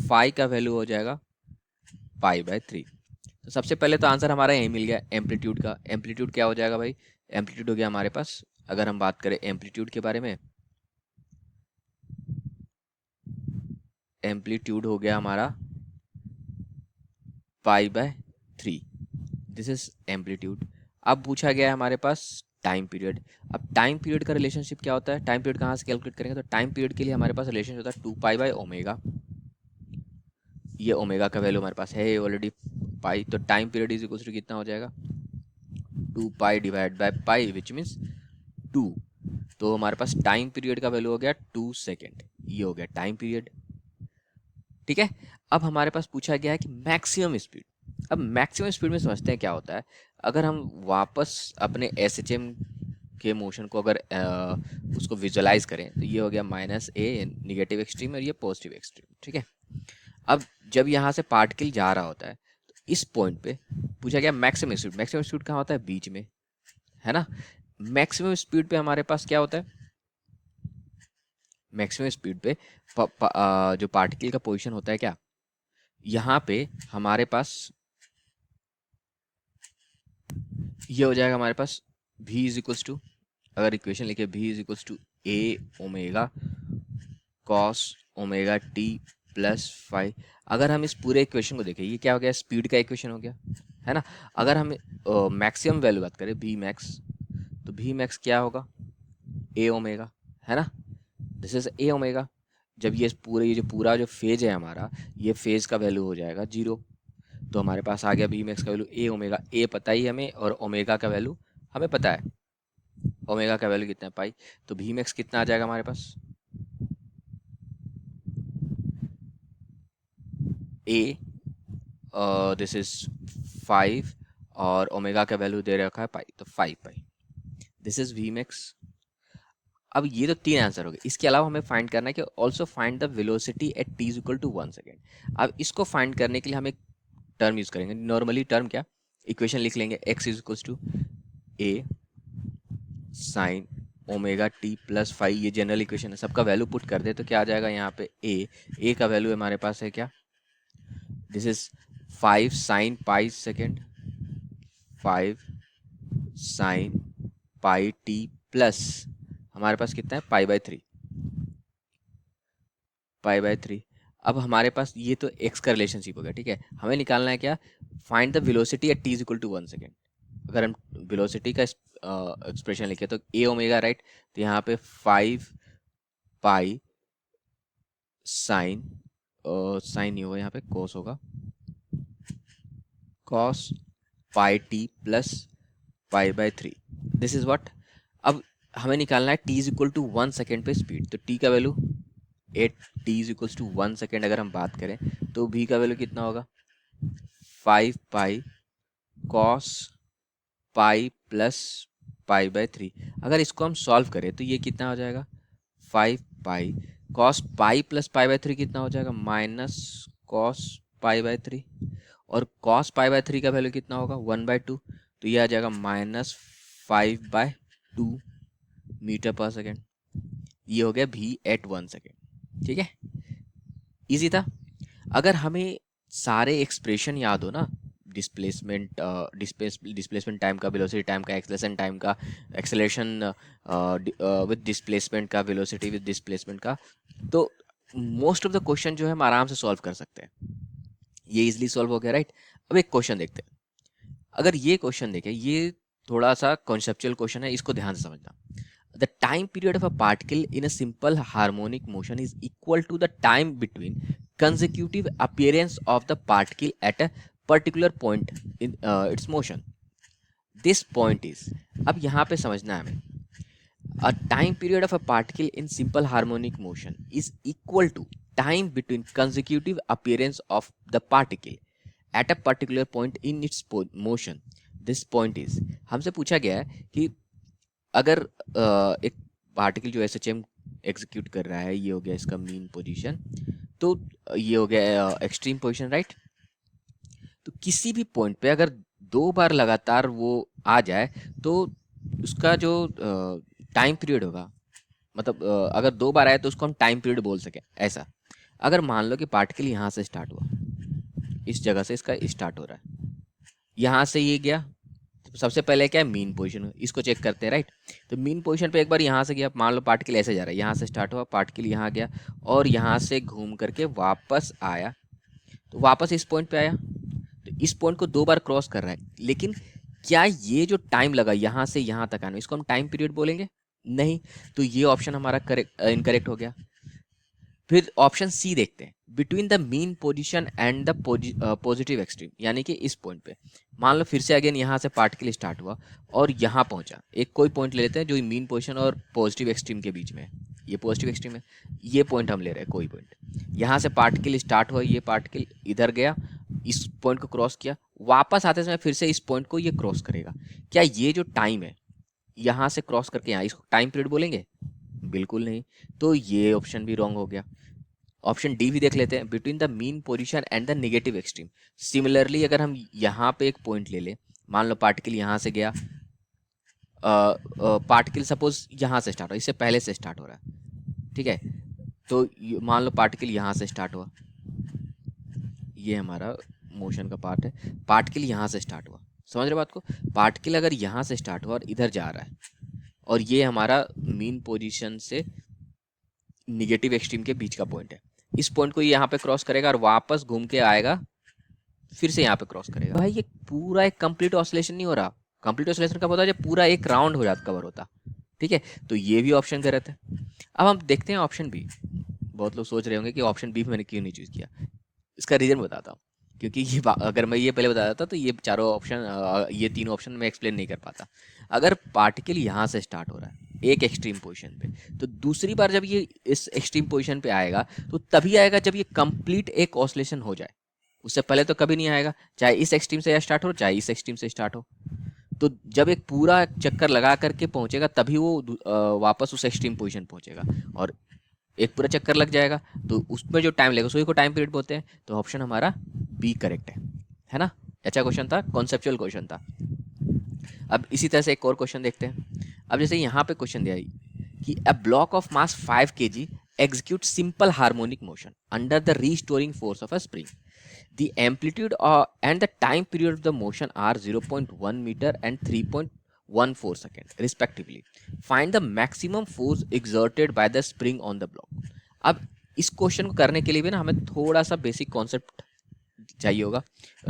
फाई का वैल्यू हो जाएगा π/3। तो सबसे पहले तो आंसर हमारा यही मिल गया एम्पलीट्यूड का। एम्पलीट्यूड क्या हो जाएगा भाई, एम्पलीट्यूड हो गया हमारे पास, अगर हम बात करें एम्पलीट्यूड के बारे में, एम्पलीट्यूड हो गया हमारा π/3, दिस इज एम्पलीट्यूड। अब पूछा गया है हमारे पास टाइम पीरियड। अब टाइम पीरियड का रिलेशनशिप क्या होता है, टाइम पीरियड कहाँ से कैलकुलेट करेंगे, तो टाइम पीरियड के लिए हमारे पास रिलेशन होता है 2π/ω। ये ओमेगा का वैल्यू हमारे पास है ऑलरेडी पाई, तो time period is equal to कितना हो जाएगा 2π divide by pi which means 2। तो हमारे पास टाइम पीरियड का वैल्यू हो गया 2 सेकेंड, ये हो गया टाइम पीरियड। ठीक है, अब हमारे पास पूछा गया है कि मैक्सिमम स्पीड। अब मैक्सिमम स्पीड में समझते हैं क्या होता है। अगर हम वापस अपने एस एच एम के मोशन को अगर उसको विजुअलाइज करें तो ये हो गया -a निगेटिव एक्सट्रीम और ये पॉजिटिव एक्सट्रीम। ठीक है, अब जब यहाँ से पार्टिकल जा रहा होता है तो इस पॉइंट पे पूछा गया मैक्सिमम स्पीड। मैक्सिमम स्पीड कहाँ होता है, बीच में, है ना। मैक्सिमम स्पीड पे हमारे पास क्या होता है, मैक्सिमम स्पीड पे जो पार्टिकल का पोजीशन होता है क्या, यहाँ पे हमारे पास ये हो जाएगा हमारे पास v इज इक्वल्स टू, अगर इक्वेशन लिखे v is equals to a omega cos omega t plus 5। अगर हम इस पूरे इक्वेशन को देखें, ये क्या हो गया, स्पीड का इक्वेशन हो गया, है ना। अगर हम मैक्सिमम वैल्यू बात करें वी मैक्स, तो वी मैक्स क्या होगा, ए ओमेगा, है ना। This is a omega. जब ये जो पूरा जो फेज है हमारा, ये फेज का वैल्यू हो जाएगा 0, तो हमारे पास आ गया वी मैक्स का वैल्यू ए ओमेगा। ए पता ही हमें, और ओमेगा का वैल्यू हमें पता है, ओमेगा का वैल्यू कितना है, पाई। तो वी मैक्स कितना आ जाएगा हमारे पास, ए, दिस इज 5, और ओमेगा का वैल्यू दे रखा है पाई, तो 5 pi. This is V max. अब ये तो 3 आंसर हो गए। इसके अलावा हमें फाइंड करना है कि also find the velocity at t is equal to 1 second. अब इसको फाइंड करने के लिए हम एक टर्म यूज करेंगे। नॉर्मली टर्म क्या, इक्वेशन लिख लेंगे, x is equal to A sine omega T plus 5, ये जनरल इक्वेशन है। सबका वैल्यू पुट कर दे तो क्या आ जाएगा यहाँ पे, ए का वैल्यू हमारे पास है क्या, this is 5 sine pi second, 5 sine pi t plus हमारे पास कितना है, पाई बाय 3। अब हमारे पास ये तो x का रिलेशनशिप हो गया, ठीक है। हमें निकालना है क्या, find the velocity at t is equal to 1 second. अगर हम वेलोसिटी का एक्सप्रेशन लिखे तो ए ओमेगा, राइट। तो यहाँ पे 5 पाई साइन, साइन नहीं होगा यहाँ पे, कोस होगा, cos pi t plus pi by 3। This is what. अब हमें निकालना है t is equal to 1 second पे स्पीड। तो t का value at t is equal to 1 second अगर हम बात करें, तो v का वैल्यू कितना होगा, 5 pi cos pi plus pi by 3। अगर इसको हम सॉल्व करें तो ये कितना हो जाएगा, 5 pi cos pi plus pi by 3 कितना हो जाएगा, माइनस कॉस पाई बाय 3। और कॉस पाई बाय 3 का वैल्यू कितना होगा, 1/2। तो ये आ जाएगा -5/2 मीटर पर सेकेंड। ये हो गया v एट 1 सेकेंड, ठीक है। इजी था। अगर हमें सारे एक्सप्रेशन याद हो ना, डिस्प्लेसमेंट डिस्प्लेसमेंट टाइम का, वेलोसिटी टाइम का, एक्सेलरेशन टाइम का, एक्सेलरेशन विद डिस्प्लेसमेंट का, वेलोसिटी विद डिस्प्लेसमेंट का, तो मोस्ट ऑफ द क्वेश्चन जो है हम आराम से सॉल्व कर सकते हैं। ये इजिली सॉल्व हो गया, राइट। अब एक क्वेश्चन देखते हैं। अगर ये क्वेश्चन देखें, ये थोड़ा सा कॉन्सेप्चुअल क्वेश्चन है, इसको ध्यान से समझना। The time period of a particle in a simple harmonic motion is equal to the time between consecutive appearance of the particle at a particular point in its motion. This point is, अब यहाँ पे समझना है हमें, a time period of a particle in simple harmonic motion is equal to time between consecutive appearance of the particle at a particular point in its motion. This point is, हमसे पूछा गया है कि अगर एक पार्टिकल जो एसएचएम एग्जीक्यूट कर रहा है, ये हो गया इसका मीन पोजीशन, तो ये हो गया एक्सट्रीम पोजीशन, राइट। तो किसी भी पॉइंट पे अगर 2 बार लगातार वो आ जाए तो उसका जो टाइम पीरियड होगा, मतलब अगर 2 बार आए तो उसको हम टाइम पीरियड बोल सकें, ऐसा। अगर मान लो कि पार्टिकल यहाँ से स्टार्ट हुआ, इस जगह से इसका स्टार्ट हो रहा है, यहाँ से ये गया, सबसे पहले क्या है, मीन पोजीशन, इसको चेक करते हैं, राइट। तो मीन पोजीशन पे एक बार यहाँ से गया, मान लो पार्टिकल ऐसे जा रहा है, यहाँ से स्टार्ट हुआ, पार्टिकल यहाँ गया और यहाँ से घूम करके वापस आया, तो वापस इस पॉइंट पे आया। तो इस पॉइंट को 2 बार क्रॉस कर रहा है, लेकिन क्या ये जो टाइम लगा यहाँ से यहाँ तक आने, इसको हम टाइम पीरियड बोलेंगे, नहीं। तो ये ऑप्शन हमारा इनकरेक्ट हो गया। फिर ऑप्शन सी देखते हैं, between the mean position and the positive extreme, यानी कि इस पॉइंट पे मान लो फिर से अगेन यहाँ से पार्टिकल स्टार्ट हुआ और यहाँ पहुँचा, एक कोई पॉइंट ले लेते हैं जो मीन पोजीशन और पॉजिटिव एक्सट्रीम के बीच में है। ये पॉजिटिव एक्सट्रीम है, ये पॉइंट हम ले रहे हैं, कोई पॉइंट। यहाँ से पार्टिकल स्टार्ट हुआ, ये पार्टिकल इधर गया, इस पॉइंट को क्रॉस किया, वापस आते समय फिर से इस पॉइंट को ये क्रॉस करेगा। क्या ये जो टाइम है यहाँ से क्रॉस करके यहाँ, इसको टाइम पीरियड बोलेंगे, बिल्कुल नहीं। तो ये ऑप्शन भी रॉन्ग हो गया। ऑप्शन डी भी देख लेते हैं, between the mean position and the negative extreme. Similarly अगर हम यहाँ पे एक पॉइंट ले लें, मान लो पार्टिकल यहाँ से गया, पार्टिकल सपोज यहाँ से स्टार्ट हो, इससे पहले से स्टार्ट हो रहा है, ठीक है। तो मान लो पार्टिकल यहाँ से स्टार्ट हुआ, ये हमारा मोशन का पार्ट है, पार्टिकल यहाँ से स्टार्ट हुआ, समझ रहे बात को। पार्टिकल अगर यहाँ से स्टार्ट हुआ और इधर जा रहा है, और ये हमारा मीन पोजीशन से निगेटिव एक्सट्रीम के बीच का पॉइंट है, इस पॉइंट को यहाँ पे क्रॉस करेगा और वापस घूम के आएगा फिर से यहाँ पे क्रॉस करेगा। भाई ये पूरा एक कंप्लीट ऑसिलेशन नहीं हो रहा। कंप्लीट ऑसिलेशन कब होता है? जब पूरा एक राउंड हो जाता, कवर होता। ठीक है, तो ये भी ऑप्शन गलत है। अब हम देखते हैं ऑप्शन बी। बहुत लोग सोच रहे होंगे कि ऑप्शन बी मैंने क्यों नहीं चूज किया। इसका रीज़न बताता हूँ। क्योंकि अगर मैं ये पहले बता देता तो ये चारों ऑप्शन, ये तीनों ऑप्शन मैं एक्सप्लेन नहीं कर पाता। अगर पार्टिकल यहाँ से स्टार्ट हो रहा है एक एक्सट्रीम पोजीशन पे, तो दूसरी बार जब ये इस एक्सट्रीम पोजीशन पे आएगा तो तभी आएगा जब ये कंप्लीट एक ऑसिलेशन हो जाए। उससे पहले तो कभी नहीं आएगा, चाहे इस एक्सट्रीम से स्टार्ट हो चाहे इस एक्सट्रीम से स्टार्ट हो। तो जब एक पूरा चक्कर लगा करके पहुंचेगा तभी वो वापस उस एक्सट्रीम पोजीशन पहुंचेगा। और एक पूरा चक्कर लग जाएगा तो उसमें जो टाइम लगेगा उसी को टाइम पीरियड बोलते हैं। तो ऑप्शन हमारा बी करेक्ट है ना। अच्छा क्वेश्चन था, कॉन्सेप्चुअल क्वेश्चन था। अब इसी तरह से एक और क्वेश्चन देखते हैं। अब जैसे यहाँ पे क्वेश्चन दिया है कि a block of mass 5 kg execute simple harmonic motion under the restoring force of a spring. The amplitude and the time period of the motion are 0.1 meter and 3.14 second respectively. Find the maximum force exerted by the spring on the block. अब इस क्वेश्चन को करने के लिए भी ना हमें थोड़ा सा बेसिक कॉन्सेप्ट चाहिए होगा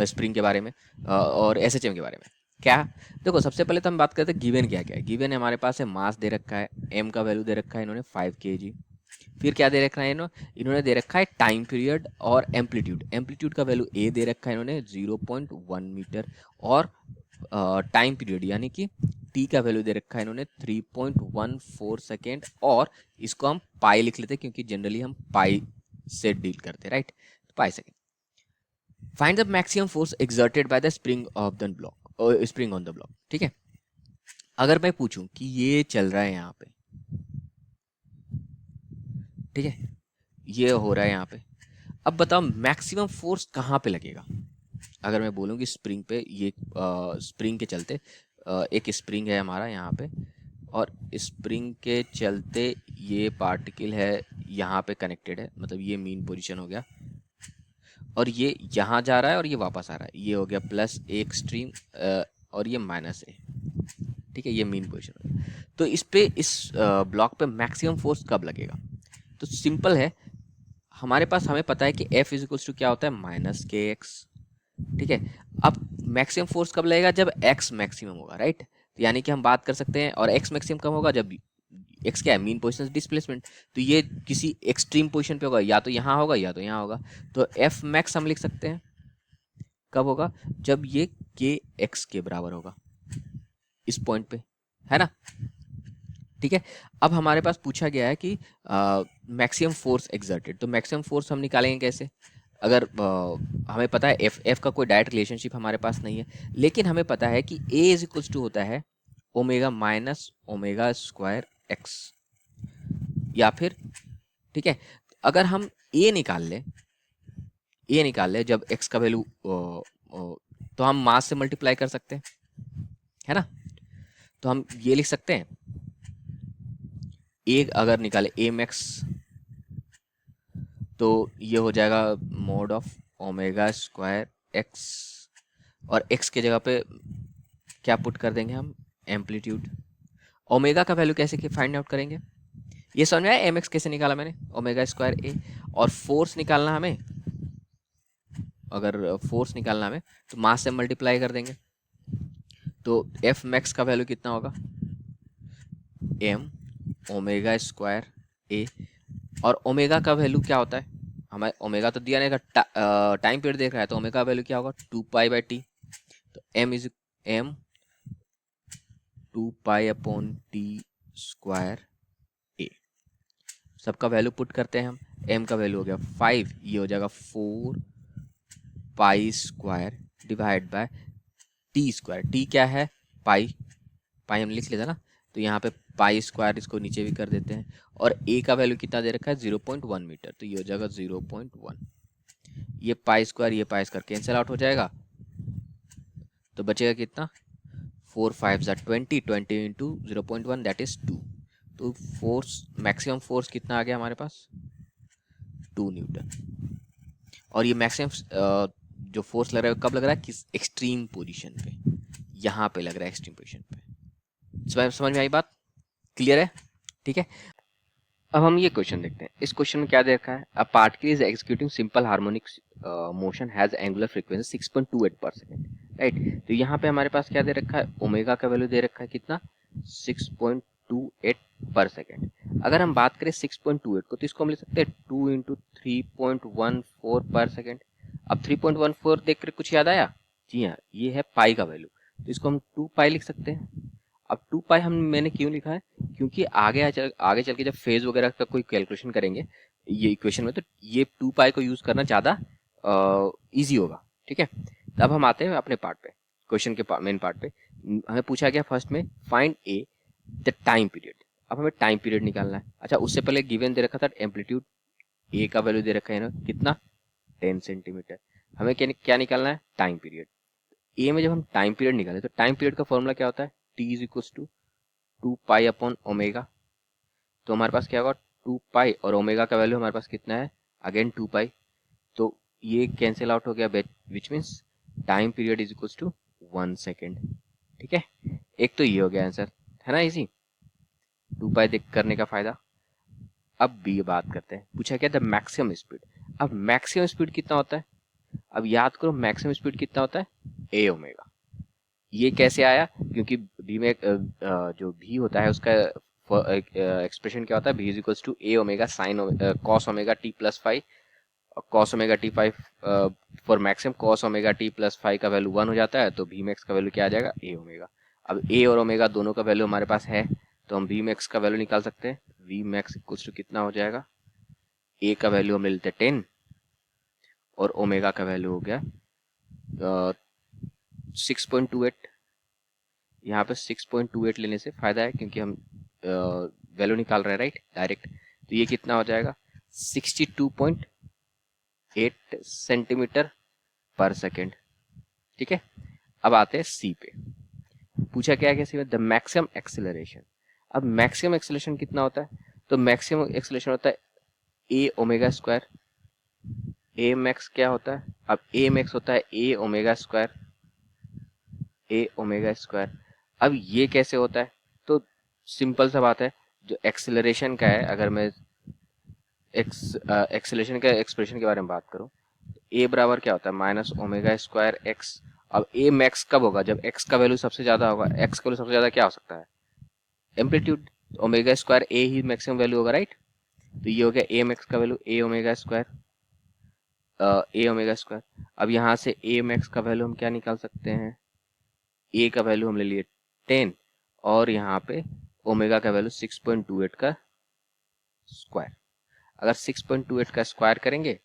स्प्रिंग के बारे में और एसएचएम के बारे में। क्या? देखो सबसे पहले तो हम बात करते हैं गिवन क्या क्या है। गिवन हमारे पास है मास दे रखा है, एम का वैल्यू दे रखा है इन्होंने 5 kg। फिर क्या दे रखा है इन्होंने दे रखा है टाइम पीरियड और एम्पलीट्यूड। एम्पलीट्यूड का वैल्यू ए दे रखा है इन्होंने 0.1 मीटर और टाइम पीरियड यानी कि टी का वैल्यू दे रखा है इन्होंने 3.14 सेकेंड। और इसको हम पाई लिख लेते हैं क्योंकि जनरली हम पाई से डील करते हैं, right. Pi second. Find the maximum force exerted by the spring of the block, spring on the block. ठीक है, अगर मैं पूछूं कि ये चल रहा है यहाँ पे, ठीक है, ये हो रहा है यहाँ पे, अब बताओ मैक्सिमम फोर्स कहाँ पे लगेगा। अगर मैं बोलूँ कि स्प्रिंग पे, ये स्प्रिंग के चलते एक स्प्रिंग है हमारा यहाँ पे और स्प्रिंग के चलते ये पार्टिकल है यहाँ पे कनेक्टेड है, मतलब ये मीन पोजीशन हो गया और ये यहाँ जा रहा है और ये वापस आ रहा है। ये हो गया प्लस एक स्ट्रीम और ये माइनस है। ठीक है, ये मीन पोजीशन हो गया। तो इस पे इस ब्लॉक पे मैक्सिमम फोर्स कब लगेगा? तो सिंपल है, हमारे पास हमें पता है कि F इज इक्वल्स टू क्या होता है -kx। ठीक है, अब मैक्सिमम फोर्स कब लगेगा? जब x मैक्सिमम होगा, राइट। यानी कि हम बात कर सकते हैं, और x मैक्सिमम कब होगा? जब x क्या है? Mean position displacement. तो ये किसी एक्सट्रीम पोजीशन पे होगा, या तो यहाँ होगा या तो यहाँ होगा। तो F मैक्स हम लिख सकते हैं कब होगा? जब ये kx के बराबर होगा, इस पॉइंट पे, है ना। ठीक है, अब हमारे पास पूछा गया है कि मैक्सिमम फोर्स एक्सर्टेड। तो मैक्सिमम फोर्स हम निकालेंगे कैसे? अगर हमें पता है एफ का कोई डायरेक्ट रिलेशनशिप हमारे पास नहीं है, लेकिन हमें पता है कि ए इज इक्वल्स टू होता है omega minus omega square x, या फिर, ठीक है, अगर हम ए निकाल ले जब एक्स का वैल्यू तो हम मास से मल्टीप्लाई कर सकते हैं, है ना। तो हम ये लिख सकते हैं, ए अगर निकाले ए मैक्स तो ये हो जाएगा mode of omega square x, और एक्स के जगह पे क्या पुट कर देंगे हम? एम्पलीट्यूड। ओमेगा का वैल्यू कैसे फाइंड आउट करेंगे? ये समझ में आया एम एक्स कैसे निकाला मैंने? ओमेगा स्क्वायर ए। और फोर्स निकालना हमें, अगर फोर्स निकालना हमें तो मास से मल्टीप्लाई कर देंगे। तो एफ मैक्स का वैल्यू कितना होगा? एम ओमेगा स्क्वायर ए। और ओमेगा का वैल्यू क्या होता है हमें? ओमेगा तो दिया नहीं, टाइम पीरियड देख रहा है, तो ओमेगा का वैल्यू क्या होगा? 2π/t। तो एम 2π/t स्क्वायर ए। सबका वैल्यू पुट करते हैं हम। एम का वैल्यू हो गया 5, ये हो जाएगा 4π square divide by T square. T क्या है? पाई हम लिख लेते ना, तो यहाँ पे पाई स्क्वायर, इसको नीचे भी कर देते हैं। और ए का वैल्यू कितना दे रखा है? 0.1 मीटर, तो ये हो जाएगा 0.1। ये पाई स्क्वायर कैंसिल आउट हो जाएगा, तो बचेगा कितना? 4 5 20, 20 इंटू 0.1 दैट इज 2। तो फोर्स, मैक्सिमम फोर्स कितना आ गया हमारे पास? 2 न्यूटन। और ये मैक्सिमम जो फोर्स लग रहा है कब लग रहा है? किस एक्सट्रीम पोजीशन पे? यहाँ पे लग रहा है एक्सट्रीम पोजीशन पे। समझ में आई बात? क्लियर है? ठीक है, अब हम ये क्वेश्चन देखते हैं। इस क्वेश्चन में क्या दे रखा है? A particle is executing simple harmonic motion has angular frequency 6.28/सेकंड, राइट। तो यहाँ पे हमारे पास क्या दे रखा है, ओमेगा का वैल्यू दे रखा है कितना, 6.28/सेकंड। अगर हम बात करें 6.28 को, तो इसको हम ले सकते हैं 2 इंटू 3.14/सेकंड। अब 3.14 देख कर कुछ याद आया, जी हाँ, ये है पाई का वैल्यू, तो इसको हम 2 पाई लिख सकते हैं। अब 2 पाई मैंने क्यों लिखा है, क्योंकि आगे चल के जब फेज वगैरह का कोई कैलकुलेशन करेंगे ये इक्वेशन में, तो ये 2 पाई को यूज करना ज़्यादा इजी होगा, ठीक है। तो अब हम आते हैं अपने पार्ट पे, क्वेश्चन के मेन पार्ट पे। हमें पूछा गया फर्स्ट में find A the time period. अब हमें टाइम पीरियड निकालना है। अच्छा, उससे पहले गिवन दे रखा था एम्पलीट्यूड, ए का वैल्यू दे रखा है ना कितना, 10 सेंटीमीटर। हमें क्या निकालना है, टाइम पीरियड। ए में जब हम टाइम पीरियड निकालें तो टाइम पीरियड का फॉर्मूला क्या होता है, t is equal to 2 pi upon omega. तो हमारे पास क्या होगा, 2 पाई और ओमेगा का वैल्यू हमारे पास कितना है, अगेन 2 पाई। तो ये कैंसिल आउट हो गया, which means time period is equal to 1 second, ठीक है। एक तो ये हो गया आंसर, है ना इजी, 2 पाई देख करने का फायदा। अब बी बात करते हैं, पूछा क्या द मैक्सिमम स्पीड। अब मैक्सिमम स्पीड कितना होता है, अब याद करो मैक्सिमम स्पीड कितना होता है, ए ओमेगा। ये कैसे आया, क्योंकि भी में जो भी होता है उसका एक्सप्रेशन क्या होता है, भी is equals to A omega sine cos omega T plus 5, cos omega t 5 for maximum cos omega T plus 5 का वैल्यू 1 हो जाता है, तो वी मैक्स का वैल्यू क्या आ जाएगा, ए ओमेगा। अब ए और ओमेगा दोनों का वैल्यू हमारे पास है, तो हम वी मैक्स का वैल्यू निकाल सकते हैं। वी मैक्स इक्वल्स टू कितना हो जाएगा, ए का वैल्यू हम ले लेते हैं 10 और ओमेगा का वैल्यू हो गया 6.28। यहाँ पे 6.28 लेने से फायदा है, क्योंकि हम वैल्यू निकाल रहे हैं राइट डायरेक्ट। तो ये कितना हो जाएगा, 62.8 सेंटीमीटर पर सेकेंड, ठीक है। अब आते हैं सी पे, पूछा क्या है सी में द मैक्सिमम एक्सेलरेशन। अब मैक्सिमम एक्सेलरेशन कितना होता है, तो मैक्सिमम एक्सेलरेशन होता है A omega square. A max क्या होता है, अब ए मैक्स होता है A omega square, A omega square. अब ये कैसे होता है, तो सिंपल सा बात है, जो एक्सेलरेशन का है, अगर मैं एक्सेलरेशन का एक्सप्रेशन के बारे में बात करूं, ए बराबर क्या होता है, माइनस ओमेगा स्क्वायर एक्स। अब ए मैक्स कब होगा, जब एक्स का वैल्यू सबसे ज्यादा होगा। एक्स का वैल्यू सबसे ज्यादा क्या हो सकता है, एम्पलीट्यूड। ओमेगा स्क्वायर ए ही मैक्सिमम वैल्यू होगा, राइट। तो ये हो गया ए मैक्स का वैल्यू ए ओमेगा स्क्वायर, ए ओमेगा स्क्वायर। अब यहाँ से ए मैक्स का वैल्यू हम क्या निकाल सकते हैं, ए का वैल्यू हम ले लिए 10 और यहाँ पे ओमेगा का वैल्यू 6.28 का स्क्वायर। अगर 6.28 का स्क्वायर करेंगे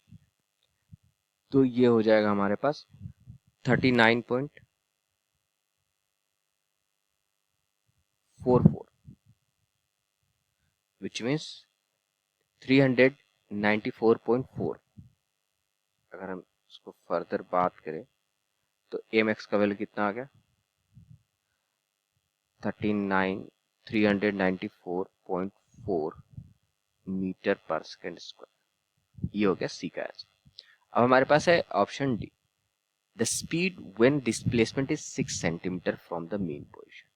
तो ये हो जाएगा हमारे पास 39.44, विच मीन्स 394.4। अगर हम इसको फर्दर बात करें तो एम एक्स का वैल्यू कितना आ गया, 394.4 मीटर पर सेकेंड स्क्वायर। ये हो गया सी का आंसर। अब हमारे पास है option D, the speed when displacement is 6 centimetre from the mean position,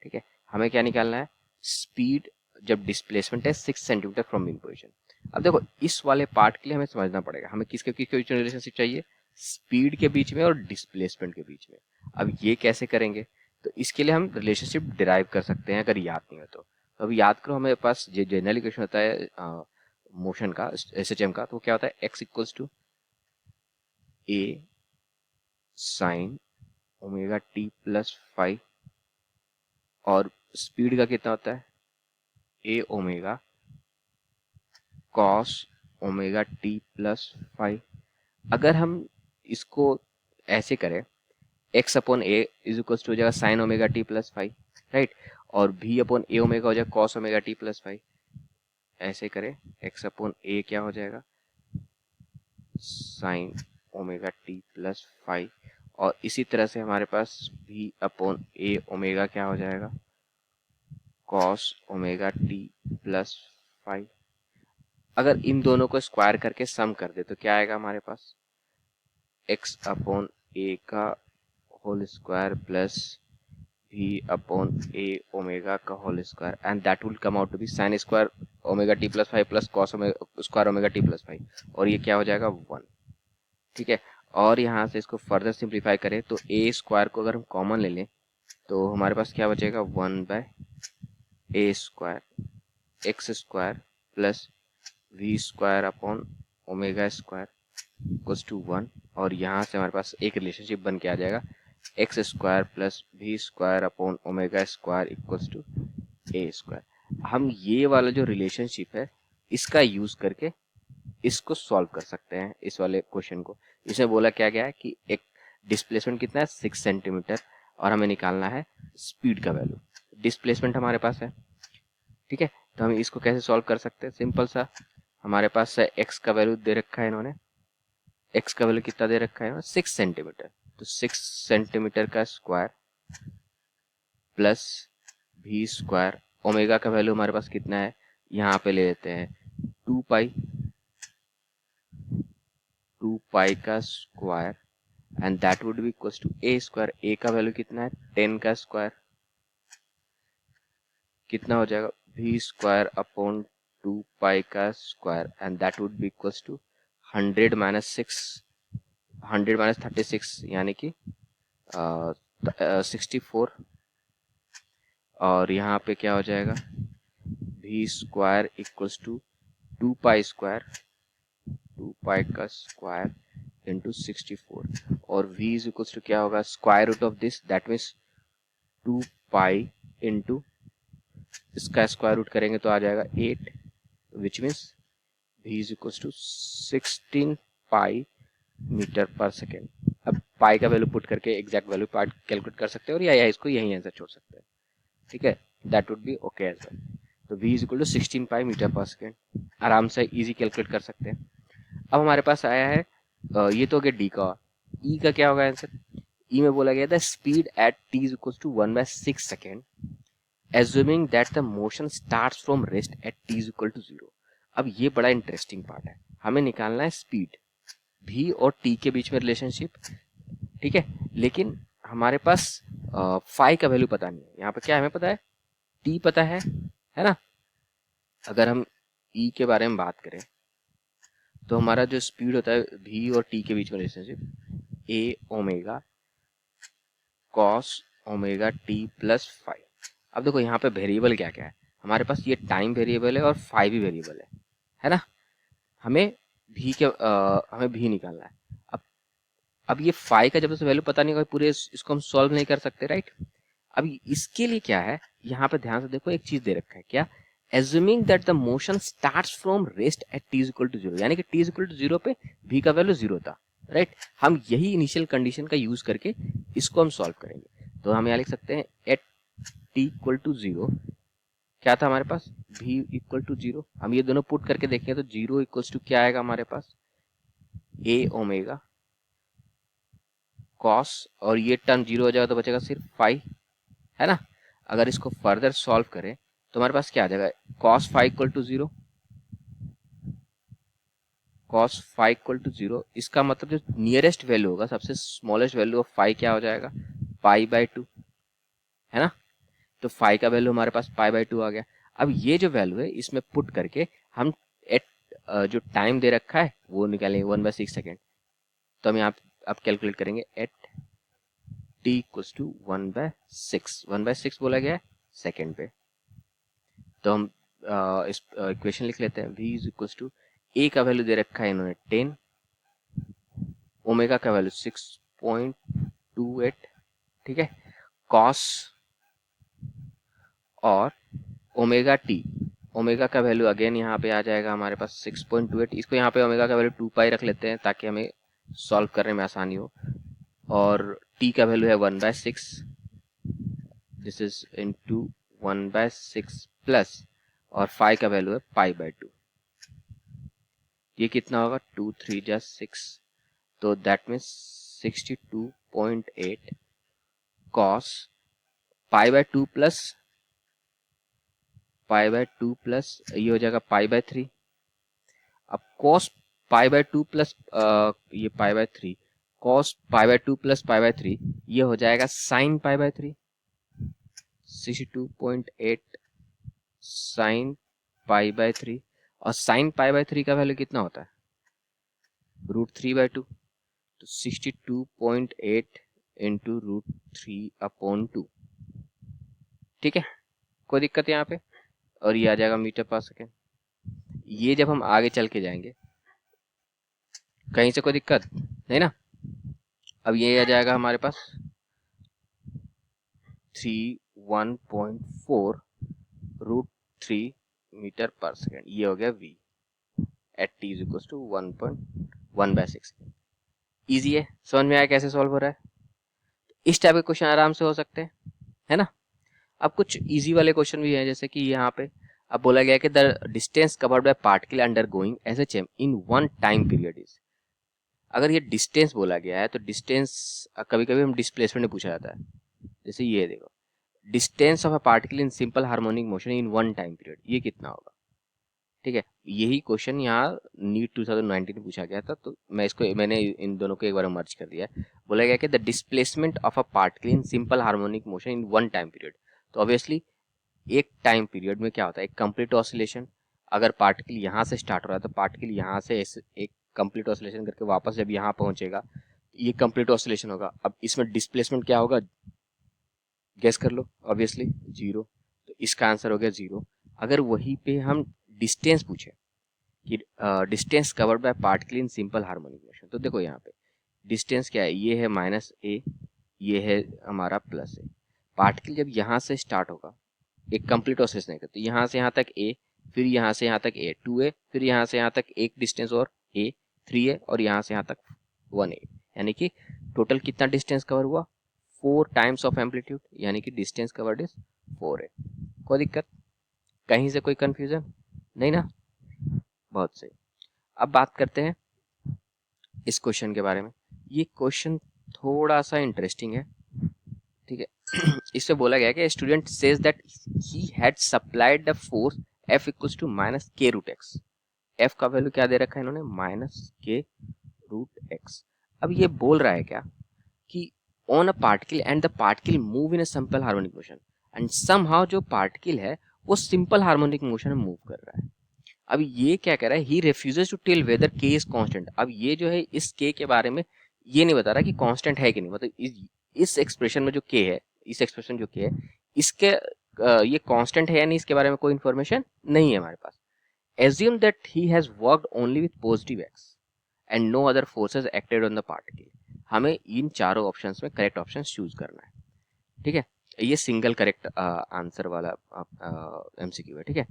ठीक है। हमें क्या निकालना है, स्पीड जब डिस्प्लेसमेंट है 6 सेंटीमीटर फ्रॉम मीन पोजीशन। अब देखो इस वाले पार्ट के लिए हमें समझना पड़ेगा, हमें किसके बीच रिलेशनशिप चाहिए, स्पीड के बीच में और डिस्प्लेसमेंट के बीच में। अब ये कैसे करेंगे, तो इसके लिए हम रिलेशनशिप डिराइव कर सकते हैं, अगर याद नहीं हो तो। अब याद करो, हमारे पास जो जनरल इक्वेशन होता है मोशन का, एसएचएम का, तो क्या होता है, X equals to A sine omega T plus 5 और स्पीड का कितना होता है, A omega cos omega T plus 5। अगर हम इसको ऐसे करें, X upon A is equal to हो जाएगा sine omega T plus 5, right. और भी अपॉन ए ओमेगा हो जाएगा कॉस ओमेगा टी प्लस 5। ऐसे करें, एक्स अपॉन ए क्या हो जाएगा, साइन ओमेगा टी प्लस 5। और इसी तरह से हमारे पास भी अपॉन ए ओमेगा क्या हो जाएगा, कॉस ओमेगा टी प्लस 5। अगर इन दोनों को स्क्वायर करके सम कर दे तो क्या आएगा हमारे पास, एक्स अपॉन ए का whole square plus v upon ए ओमेगा का whole square, and that will come out to B sine square omega T plus 5 plus cos square omega T plus 5। और ये क्या हो जाएगा 1, ठीक है। और यहाँ से इसको फर्दर सिंप्लीफाई करें तो ए स्क्वायर को अगर हम कॉमन ले लें तो हमारे पास क्या बचेगा, 1/a² x square plus v square upon omega square equals to 1। और यहाँ से हमारे पास एक रिलेशनशिप बन के आ जाएगा, x square plus v square upon omega square equals to A square. हम ये वाला जो रिलेशनशिप है इसका यूज करके इसको सॉल्व कर सकते हैं, इस वाले क्वेश्चन को। इसमें बोला क्या गया है कि एक डिस्प्लेसमेंट कितना है, 6 सेंटीमीटर, और हमें निकालना है स्पीड का वैल्यू। डिस्प्लेसमेंट हमारे पास है, ठीक है। तो हम इसको कैसे सॉल्व कर सकते हैं, सिंपल सा, हमारे पास एक्स का वैल्यू दे रखा है इन्होंने, एक्स का वैल्यू कितना दे रखा है, 6 सेंटीमीटर। तो 6 सेंटीमीटर का square plus v square, omega का वैल्यू हमारे पास कितना है, यहाँ पे ले लेते हैं 2 पाई का square, and that would be equals to A square. A का वैल्यू कितना है, 10 का स्क्वायर, कितना हो जाएगा, वी स्क्वायर अपॉन 2 पाई का square, and that would be equals to 100 minus 36, यानी कि 64। और यहाँ पे क्या हो जाएगा, we square equals to 2 pi का स्क्वायर इंटू 64, और v इज इक्वल्स टू क्या होगा, square root of this, that means 2 pi into इसका स्क्वायर रूट करेंगे तो आ जाएगा 8, which means v is equals to 16 pi metre per second. अब पाई का वैल्यू पुट करके एग्जैक्ट वैल्यू पार्ट कैलकुलेट कर सकते हैं, और या इसको यही आंसर छोड़ सकते हैं, ठीक है। That would be okay as well. तो v is equal to 16 pi metre per second, आराम से इजी कैलकुलेट कर सकते हैं। अब हमारे पास आया है ये तो हो गया डी का, ई का क्या होगा आंसर। ई में बोला गया था speed at t is equal to 1/6 second assuming that the motion starts from rest at t is equal to 0। अब ये बड़ा इंटरेस्टिंग पार्ट है, हमें निकालना है स्पीड, v और t के बीच में रिलेशनशिप, ठीक है। लेकिन हमारे पास फाई का वैल्यू पता नहीं है, यहाँ पे क्या हमें पता है, t पता है ना। अगर हम e के बारे में बात करें तो हमारा जो स्पीड होता है v और t के बीच में relationship, A omega cos omega T plus five. अब देखो यहाँ पे वेरिएबल क्या क्या है, हमारे पास ये टाइम वेरिएबल है और फाइव भी वेरिएबल है ना। हमें हमें v निकालना है। अब ये फाइव का जब से वैल्यू पता नहीं होगा, पूरे इसको हम सॉल्व नहीं कर सकते, राइट। अब इसके लिए क्या है, यहाँ पे ध्यान से देखो, एक चीज दे रखा है क्या, assuming that the motion starts from rest at t is equal to 0, यानी कि t is equal to 0 पे v का वैल्यू 0 था, राइट। हम यही इनिशियल कंडीशन का यूज करके इसको हम सॉल्व करेंगे। तो हम यहाँ लिख सकते हैं एट t इक्वल टू 0 क्या था हमारे पास, v इक्वल टू 0। हम ये दोनों पुट करके देखें तो 0 इक्वल्स टू क्या आएगा हमारे पास, a ओमेगा कॉस, और ये टर्म 0 हो जाएगा तो बचेगा सिर्फ फाइव, है ना। अगर इसको फर्दर सॉल्व करें तो हमारे पास क्या आ जाएगा, cos five equal to 0, cos five equal to 0, इसका मतलब जो नियरेस्ट वैल्यू होगा, सबसे स्मॉलेस्ट वैल्यू ऑफ फाइव क्या हो जाएगा, π/2, है ना। तो फाइव का वैल्यू हमारे पास π/2 आ गया। अब ये जो वैल्यू है इसमें पुट करके हम एट जो टाइम दे रखा है वो निकालेंगे 1/6 सेकेंड। तो हम यहाँ अब कैलकुलेट करेंगे एट t इक्वल्स टू 1/6 बोला गया है सेकेंड पे। तो हम इस इक्वेशन लिख लेते हैं, v is equals to a का वैल्यू दे रखा है इन्होंने 10, ओमेगा का वैल्यू 6.28, ठीक है, कॉस और ओमेगा टी, ओमेगा का वैल्यू अगेन यहाँ पे आ जाएगा हमारे पास 6.28, इसको यहाँ पे ओमेगा का वैल्यू 2 पाई रख लेते हैं ताकि हमें सॉल्व करने में आसानी हो, और t का वैल्यू है 1/6, दिस इज इनटू 1/6 प्लस, और फाइव का वैल्यू है π/2, ये कितना होगा 2 3 जा 6, तो दैट मीन्स 62.8 कॉस π/2 प्लस ये हो जाएगा π/3। अब cos π/2 प्लस ये π/3, cos π/2 प्लस π/3 ये हो जाएगा sin π/3, 62.8 sin π/3, और sin π/3 का वैल्यू कितना होता है, √3/2, तो 62.8 इंटू √3/2, ठीक है, कोई दिक्कत यहाँ पे, और ये आ जाएगा मीटर पर सेकेंड। ये जब हम आगे चल के जाएंगे कहीं से कोई दिक्कत नहीं ना। अब ये आ जाएगा हमारे पास 1.4 √3 मीटर पर सेकेंड, ये हो गया v at t is equal to 1.1/6। Easy है, समझ में आया कैसे सॉल्व हो रहा है। इस टाइप के क्वेश्चन आराम से हो सकते हैं, है ना। अब कुछ इजी वाले क्वेश्चन भी हैं, जैसे कि यहाँ पे अब बोला गया है कि the distance covered by particle undergoing SHM in one time period is. अगर ये डिस्टेंस बोला गया है तो डिस्टेंस कभी कभी हम डिस्प्लेसमेंट में पूछा जाता है। जैसे ये देखो, distance of a particle in simple harmonic motion in one time period, ये कितना होगा, ठीक है। यही क्वेश्चन यहाँ नीट 2019 में पूछा गया था, तो मैंने इन दोनों को एक बार मर्ज कर दिया है। बोला गया कि the displacement of a particle in simple harmonic motion in one time period. तो ऑब्वियसली एक टाइम पीरियड में क्या होता है, एक कंप्लीट ऑसिलेशन। अगर पार्टिकल यहाँ से स्टार्ट हो रहा है तो पार्टिकल यहाँ से एक कंप्लीट ऑसिलेशन करके वापस जब यहाँ पहुंचेगा ये कंप्लीट ऑसिलेशन होगा। अब इसमें डिस्प्लेसमेंट क्या होगा, गेस कर लो, ऑब्वियसली 0, तो इसका आंसर हो गया 0। अगर वहीं पे हम डिस्टेंस पूछे कि distance covered by particle in simple harmonic motion, तो देखो यहाँ पे डिस्टेंस क्या है, ये है -a, ये है हमारा +a। पार्टिकल जब यहाँ से स्टार्ट होगा एक कंप्लीट ऑसिलेशन है, तो यहाँ से यहाँ तक a, फिर यहाँ से यहाँ तक a 2a, फिर यहाँ से यहाँ तक एक डिस्टेंस और a 3a, और यहाँ से यहाँ तक 1a, यानी कि टोटल कितना डिस्टेंस कवर हुआ, 4 टाइम्स ऑफ एम्पलीट्यूड, यानी कि डिस्टेंस कवर्ड इज 4a। कोई दिक्कत, कहीं से कोई कंफ्यूजन नहीं ना, बहुत सही। अब बात करते हैं इस क्वेश्चन के बारे में। ये क्वेश्चन थोड़ा सा इंटरेस्टिंग है, ठीक है। इससे बोला गया कि student says that he had supplied the force F equals to -k√x। F का वैल्यू क्या दे रखा है इन्होंने, -k√x। अब ये बोल रहा है क्या कि on a particle and the particle move in a simple harmonic motion, and somehow जो पार्टिकल है वो सिंपल हार्मोनिक मोशन में मूव कर रहा है। अब ये क्या कह रहा है, ही रिफ्यूजेस टू टेल वेदर के इज कांस्टेंट। अब ये जो है इस के बारे में ये नहीं बता रहा कि कांस्टेंट है कि नहीं, मतलब इस एक्सप्रेशन में जो के है, इस एक्सप्रेशन जो के है इसके ये कांस्टेंट है या नहीं, इसके बारे में कोई इन्फॉर्मेशन नहीं है हमारे पास। Assume that he has worked only with positive X and no other forces acted on the particle. हमें इन चारों ऑप्शंस में करेक्ट ऑप्शन चूज करना है, ठीक है। ये सिंगल करेक्ट आंसर वाला एमसीक्यू है, ठीक है।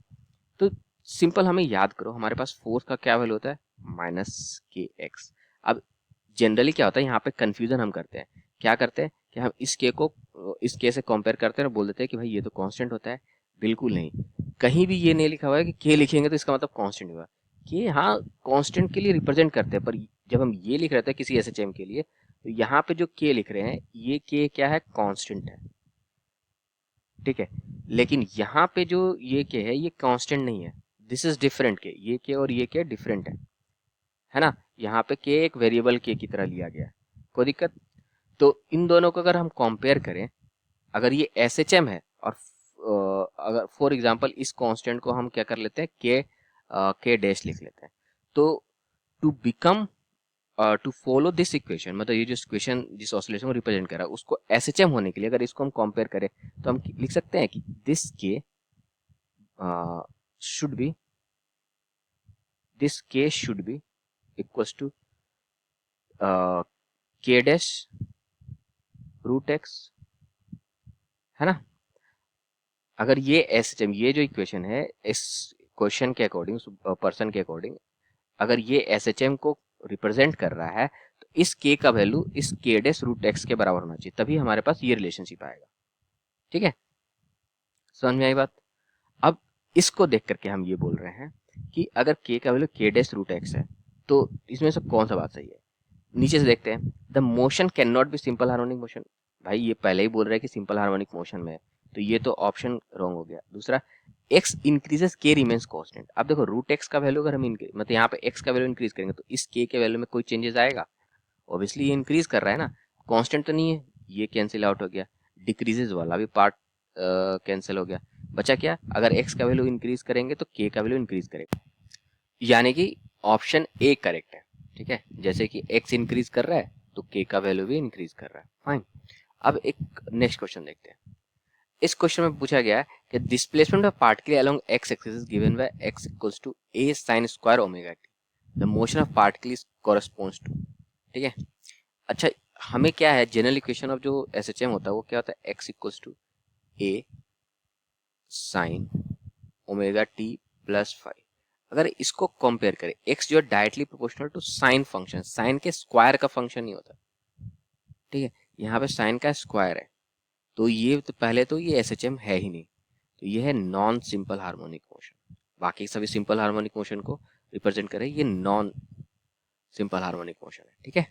तो सिंपल हमें याद करो, हमारे पास फोर्स का क्या वैल्यू होता है, -kx। अब जनरली क्या होता है, यहाँ पे कंफ्यूजन हम करते हैं, क्या करते हैं कि हम इस के को इस के से कंपेयर करते हैं और बोल देते हैं कि भाई ये तो कांस्टेंट होता है। बिल्कुल नहीं, कहीं भी ये नहीं लिखा हुआ है कि के लिखेंगे तो इसका मतलब कांस्टेंट होगा। के हाँ कांस्टेंट के लिए रिप्रेजेंट करते हैं, पर जब हम ये लिख रहे थे किसी एसएचएम के लिए, तो यहाँ पे जो के लिख रहे हैं ये के क्या है, कांस्टेंट है, ठीक है। लेकिन यहाँ पे जो ये के है ये कांस्टेंट नहीं है, दिस इज डिफरेंट के, ये के और ये के डिफरेंट है ना। यहाँ पे के एक वेरिएबल के की तरह लिया गया है, कोई दिक्कत। तो इन दोनों को अगर हम कंपेयर करें, अगर ये एसएचएम है और अगर फॉर एग्जांपल इस कांस्टेंट को हम क्या कर लेते हैं, के डैश लिख लेते हैं, तो to become to follow this equation, मतलब ये जो इक्वेशन जिस ऑसिलेशन को रिप्रेजेंट कर रहा है उसको एसएचएम होने के लिए अगर इसको हम कंपेयर करें तो हम लिख सकते हैं कि दिस के शुड बी इक्वल्स टू के डैश √x, है ना। अगर ये एसएचएम, ये जो इक्वेशन है इस क्वेश्चन के अकॉर्डिंग, पर्सन के अकॉर्डिंग, अगर ये एसएचएम को रिप्रेजेंट कर रहा है तो इस के का वैल्यू इस के डैश √x के बराबर होना चाहिए, तभी हमारे पास ये रिलेशनशिप आएगा, ठीक है। समझ में आई बात। अब इसको देख करके हम ये बोल रहे हैं कि अगर के का वैल्यू के डैश √x है तो इसमें से कौन सा बात सही है। नीचे से देखते हैं, the motion can not be simple harmonic motion. भाई ये पहले ही बोल रहा है कि सिंपल हार्मोनिक मोशन में है, तो ये तो ऑप्शन रॉन्ग हो गया। दूसरा, x इंक्रीजेस के रिमेन्स कांस्टेंट। अब देखो √x का वैल्यू अगर हम मतलब यहाँ पे x का वैल्यू इंक्रीज करेंगे तो इस k के वैल्यू में कोई चेंजेस आएगा, ऑब्वियसली ये इंक्रीज कर रहा है ना, कांस्टेंट तो नहीं है, ये कैंसिल आउट हो गया, डिक्रीजेस वाला भी पार्ट कैंसिल हो गया, बचा क्या, अगर x का वैल्यू इंक्रीज करेंगे तो k का वैल्यू इंक्रीज करेगा, यानी कि ऑप्शन ए करेक्ट है, ठीक है। जैसे कि x इंक्रीज कर रहा है तो k का वैल्यू भी इंक्रीज कर रहा है। फाइन। अब एक नेक्स्ट क्वेश्चन देखते हैं। इस क्वेश्चन में पूछा गया है कि displacement of particle along x axis is given by x equals to a sin square omega t, the motion of particle is corresponds to. ठीक है, अच्छा हमें क्या है, जनरल इक्वेशन ऑफ जो SHM होता है वो क्या होता है, x equals to a sin omega t plus five. अगर इसको कंपेयर करें, x जो है directly proportional to sine function, sine के स्क्वायर का फंक्शन नहीं होता। ठीक है, यहाँ पे साइन का स्क्वायर है, तो ये तो पहले तो ये SHM है ही नहीं, तो ये है नॉन सिंपल हार्मोनिक मोशन। बाकी सभी सिंपल हार्मोनिक मोशन को रिप्रेजेंट करे, ये नॉन सिंपल हार्मोनिक मोशन है। ठीक है,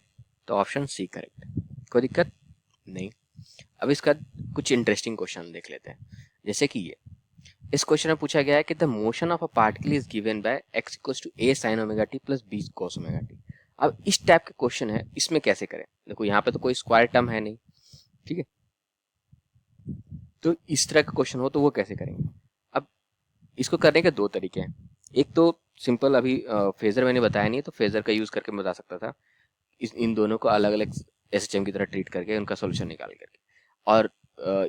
तो ऑप्शन सी करेक्ट है, कोई दिक्कत नहीं। अब इसका कुछ इंटरेस्टिंग क्वेश्चन देख लेते हैं, जैसे कि ये इस क्वेश्चन में पूछा गया है कि the motion of a particle is given by x equals to a sin omega t plus b cos omega t। अब इस टाइप के क्वेश्चन है, इसमें कैसे करें, देखो यहाँ पे तो कोई स्क्वायर टर्म है नहीं। ठीक है, तो इस तरह का क्वेश्चन हो तो वो कैसे करेंगे। अब इसको करने के दो तरीके हैं, एक तो सिंपल, अभी फेजर मैंने बताया नहीं है तो फेजर का यूज करके मैं बता सकता था, इन दोनों को अलग अलग SHM की तरह ट्रीट करके उनका सोल्यूशन निकाल करके, और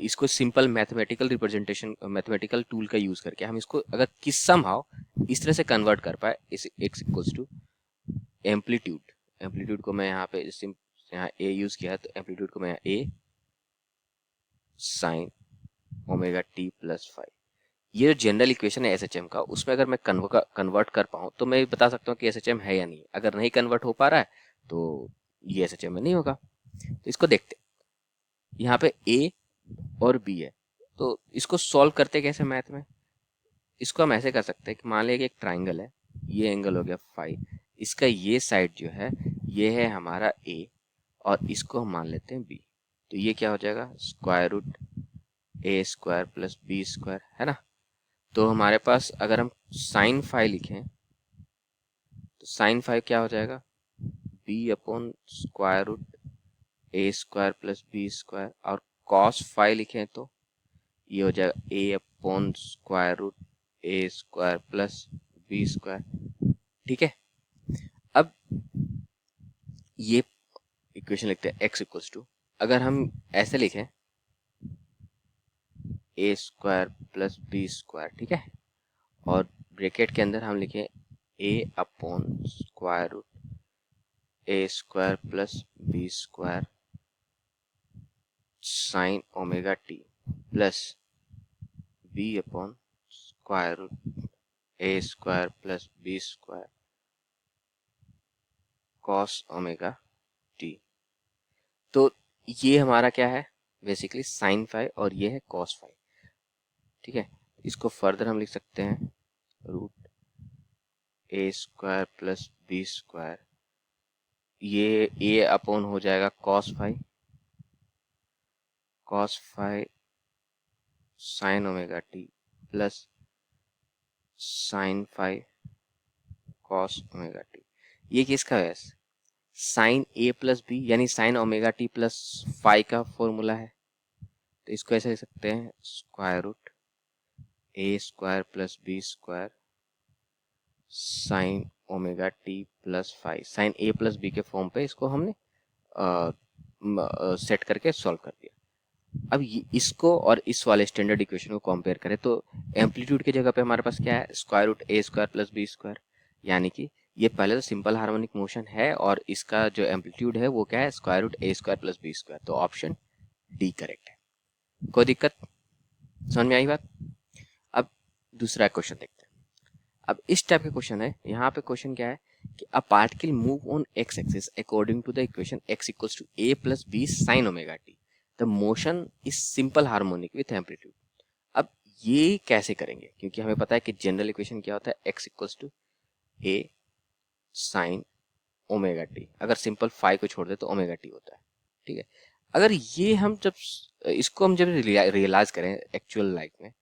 इसको simple mathematical representation, mathematical tool का यूज करके हम इसको अगर किस समहाउ इस तरह से कन्वर्ट कर पाए, इस x equals to amplitude, amplitude को मैं यहाँ पे यहाँ a यूज किया है, तो एम्पलीट्यूड को मैं a sine omega t plus five, ये जो जनरल इक्वेशन है SHM का, उसमें अगर मैं कन्वर्ट कर पाऊँ तो मैं बता सकता हूँ कि SHM है या नहीं। अगर नहीं कन्वर्ट हो पा रहा है तो ये SHM में नहीं होगा। तो इसको देखते, यहाँ पे A और B है, तो इसको सॉल्व करते कैसे मैथ में। इसको हम ऐसे कर सकते हैं कि मान लिया कि एक ट्राइंगल है, ये एंगल हो गया फाइव, इसका ये साइड जो है ये है हमारा A, और इसको हम मान लेते हैं B, तो ये क्या हो जाएगा, square root a square plus B square, है ना। तो हमारे पास अगर हम साइन फाइव लिखें तो साइन फाइव क्या हो जाएगा, b अपॉन स्क्वायर रूट ए स्क्वायर प्लस बी स्क्वायर, और कॉस फाइव लिखें तो ये हो जाएगा a upon square root A square plus B square. ठीक है, अब ये इक्वेशन लिखते हैं x इक्वल्स टू, अगर हम ऐसे लिखें A square plus B square, ठीक है, और ब्रैकेट के अंदर हम लिखें a upon square root A square plus B square sine omega T plus b upon square root A square plus B square cos omega t. तो ये हमारा क्या है, बेसिकली साइन फाइव, और ये है कॉस फाइव। ठीक है, इसको फर्दर हम लिख सकते हैं रूट ए स्क्वायर प्लस बी स्क्वायर, ये a अपॉन हो जाएगा cos five, cos five sine omega T plus sine five cos omega t. ये किसका है, साइन a प्लस बी, यानी sine omega T plus five का फॉर्मूला है। तो इसको ऐसे लिख सकते हैं square root A square plus B square sine omega T plus five, sine a plus B के फॉर्म पे इसको हमने सेट करके सॉल्व कर दिया। अब इसको और इस वाले स्टैंडर्ड इक्वेशन को कंपेयर करें तो एम्पलीट्यूड की जगह पे हमारे पास क्या है, स्क्वायर रूट ए स्क्वायर प्लस बी स्क्वायर, यानी कि ये पहले तो सिंपल हार्मोनिक मोशन है और इसका जो एम्पलीट्यूड है वो क्या है, स्क्वायर रूट ए स्क्वायर प्लस बी स्क्वायर। तो ऑप्शन डी करेक्ट है, कोई दिक्कत, समझ में आई बात। अब दूसरा क्वेश्चन देखते हैं। अब इस टाइप का क्वेश्चन है, यहाँ पे क्वेश्चन क्या है कि a particle move on x axis according to the equation x equals to a plus B sine omega t, the motion is simple harmonic with amplitude. अब ये कैसे करेंगे, क्योंकि हमें पता है कि जनरल इक्वेशन क्या होता है, x equals to a sine omega t, अगर सिंपल फाइव को छोड़ दे तो ओमेगा टी होता है। ठीक है, अगर ये हम जब इसको हम जब रियलाइज करें एक्चुअल लाइफ में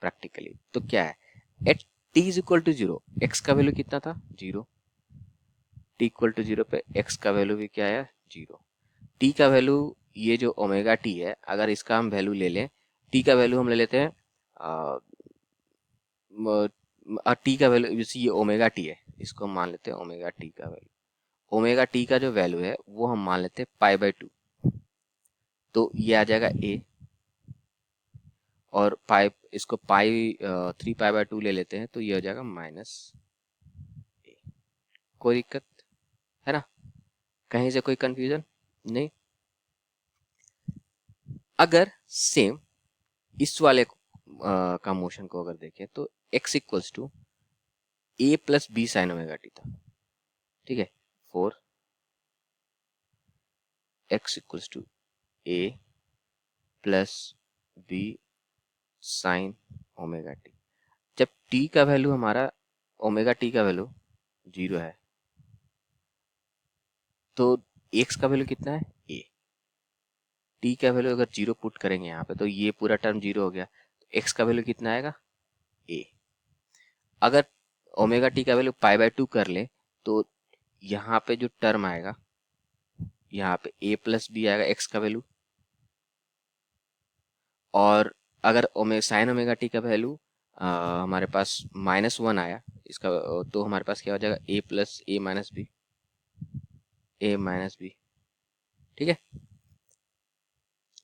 प्रैक्टिकली, तो क्या है, at t is equal to zero, x का वैल्यू कितना था, zero, t equal to zero पे x का वैल्यू भी क्या है, जीरो। t का वैल्यू ये जो ओमेगा t है, अगर इसका हम वैल्यू ले लें, t का वैल्यू हम ले लेते हैं t का वैल्यू, जैसे ये ओमेगा t है, इसको हम मान लेते हैं ओमेगा t का वैल्यू, ओमेगा टी का जो वैल्यू है वो हम मान लेते हैं पाई/2, तो ये आ जाएगा ए, और पाई इसको पाई 3 पाई/2 ले लेते हैं तो ये हो जाएगा माइनस ए। कोई दिक्कत है ना? कहीं से कोई कंफ्यूजन नहीं? अगर सेम इस वाले का मोशन को अगर देखें तो x equals to A plus B sine omega t था, ठीक है। 4x equals to A plus B sine omega t. जब t का वैल्यू हमारा ओमेगा टी का वैल्यू 0 है तो x का वैल्यू कितना है a। t का वैल्यू अगर 0 पुट करेंगे यहाँ पे तो ये पूरा टर्म 0 हो गया, तो x का वैल्यू कितना आएगा a। अगर ओमेगा टी का वैल्यू पाई/2 कर ले तो यहाँ पे जो टर्म आएगा यहाँ पे a प्लस बी आएगा x का वैल्यू, और अगर साइन ओमेगा टी का वैल्यू हमारे पास -1 आया इसका, तो हमारे पास क्या हो जाएगा a plus A minus B, A minus B, ठीक है।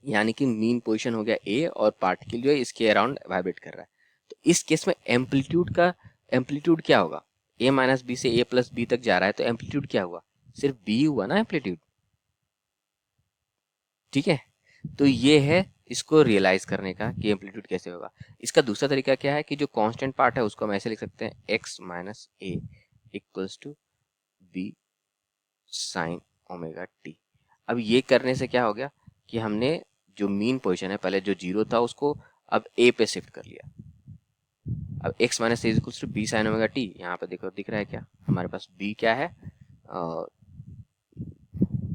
यानी कि मीन पोजीशन हो गया ए और पार्टिकल जो है इसके अराउंड वाइब्रेट कर रहा है। तो इस केस में एम्पलीट्यूड क्या होगा? ए माइनस बी से ए प्लस बी तक जा रहा है तो एम्पलीट्यूड क्या हुआ? सिर्फ बी हुआ ना एम्पलीट्यूड, ठीक है। तो ये है इसको रियलाइज करने का कि एम्पलीट्यूड कैसे होगा। इसका दूसरा तरीका क्या है कि जो कांस्टेंट पार्ट है उसको हम ऐसे लिख सकते हैं x minus A equals to B sine omega t. अब ये करने से क्या हो गया कि हमने जो मीन पोजीशन है पहले जो 0 था उसको अब ए पे शिफ्ट कर लिया। अब x minus A equals to B sine omega t, यहाँ पे देखो दिख रहा है क्या हमारे पास b क्या है,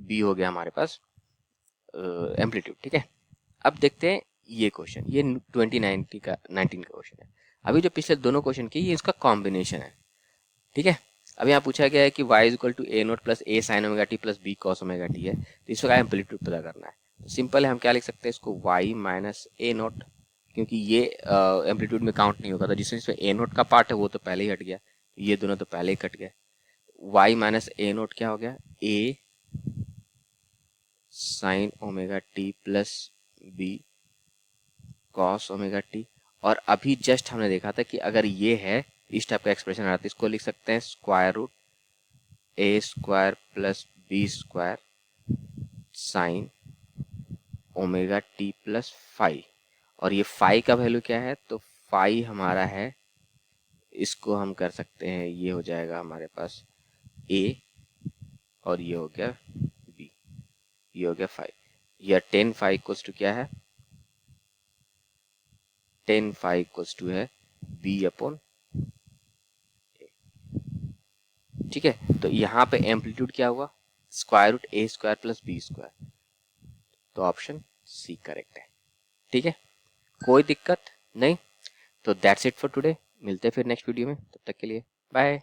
b हो गया हमारे पास एम्पलीट्यूड, ठीक है। अब देखते हैं ये क्वेश्चन, ये 19 का क्वेश्चन है। अभी जो पिछले दोनों क्वेश्चन की ये इसका कॉम्बिनेशन है, ठीक है। अब यहाँ पूछा गया है कि y equal to A naught plus A sine omega T plus B cos omega t है, तो इसका एम्पलीट्यूड पता करना है। तो सिंपल है, हम क्या लिख सकते हैं इसको y माइनस ए नोट, क्योंकि ये एम्पलीट्यूड में काउंट नहीं होगा, तो जिसमें ए नोट का पार्ट है वो तो पहले ही हट गया, ये दोनों तो पहले ही कट गए। y माइनस ए नोट क्या हो गया a sine omega T plus B cos omega T. और अभी जस्ट हमने देखा था कि अगर ये है इस टाइप का एक्सप्रेशन आता है, इसको लिख सकते हैं स्क्वायर रूट ए square plus B square sine omega T plus phi. और ये फाई का वैल्यू क्या है, तो फाई हमारा है, इसको हम कर सकते हैं, ये हो जाएगा हमारे पास ए और ये हो गया बी, ये हो गया फाई। या 10 फाई इक्वल्स टू क्या है, 10 फाई इक्वल्स टू है बी अपॉन, ठीक है। तो यहाँ पे एम्पलीट्यूड क्या हुआ, स्क्वायर रूट ए स्क्वायर प्लस बी स्क्वायर, तो ऑप्शन सी करेक्ट है, ठीक है। कोई दिक्कत नहीं। तो दैट्स इट फॉर टुडे, मिलते हैं फिर नेक्स्ट वीडियो में, तब तक के लिए बाय।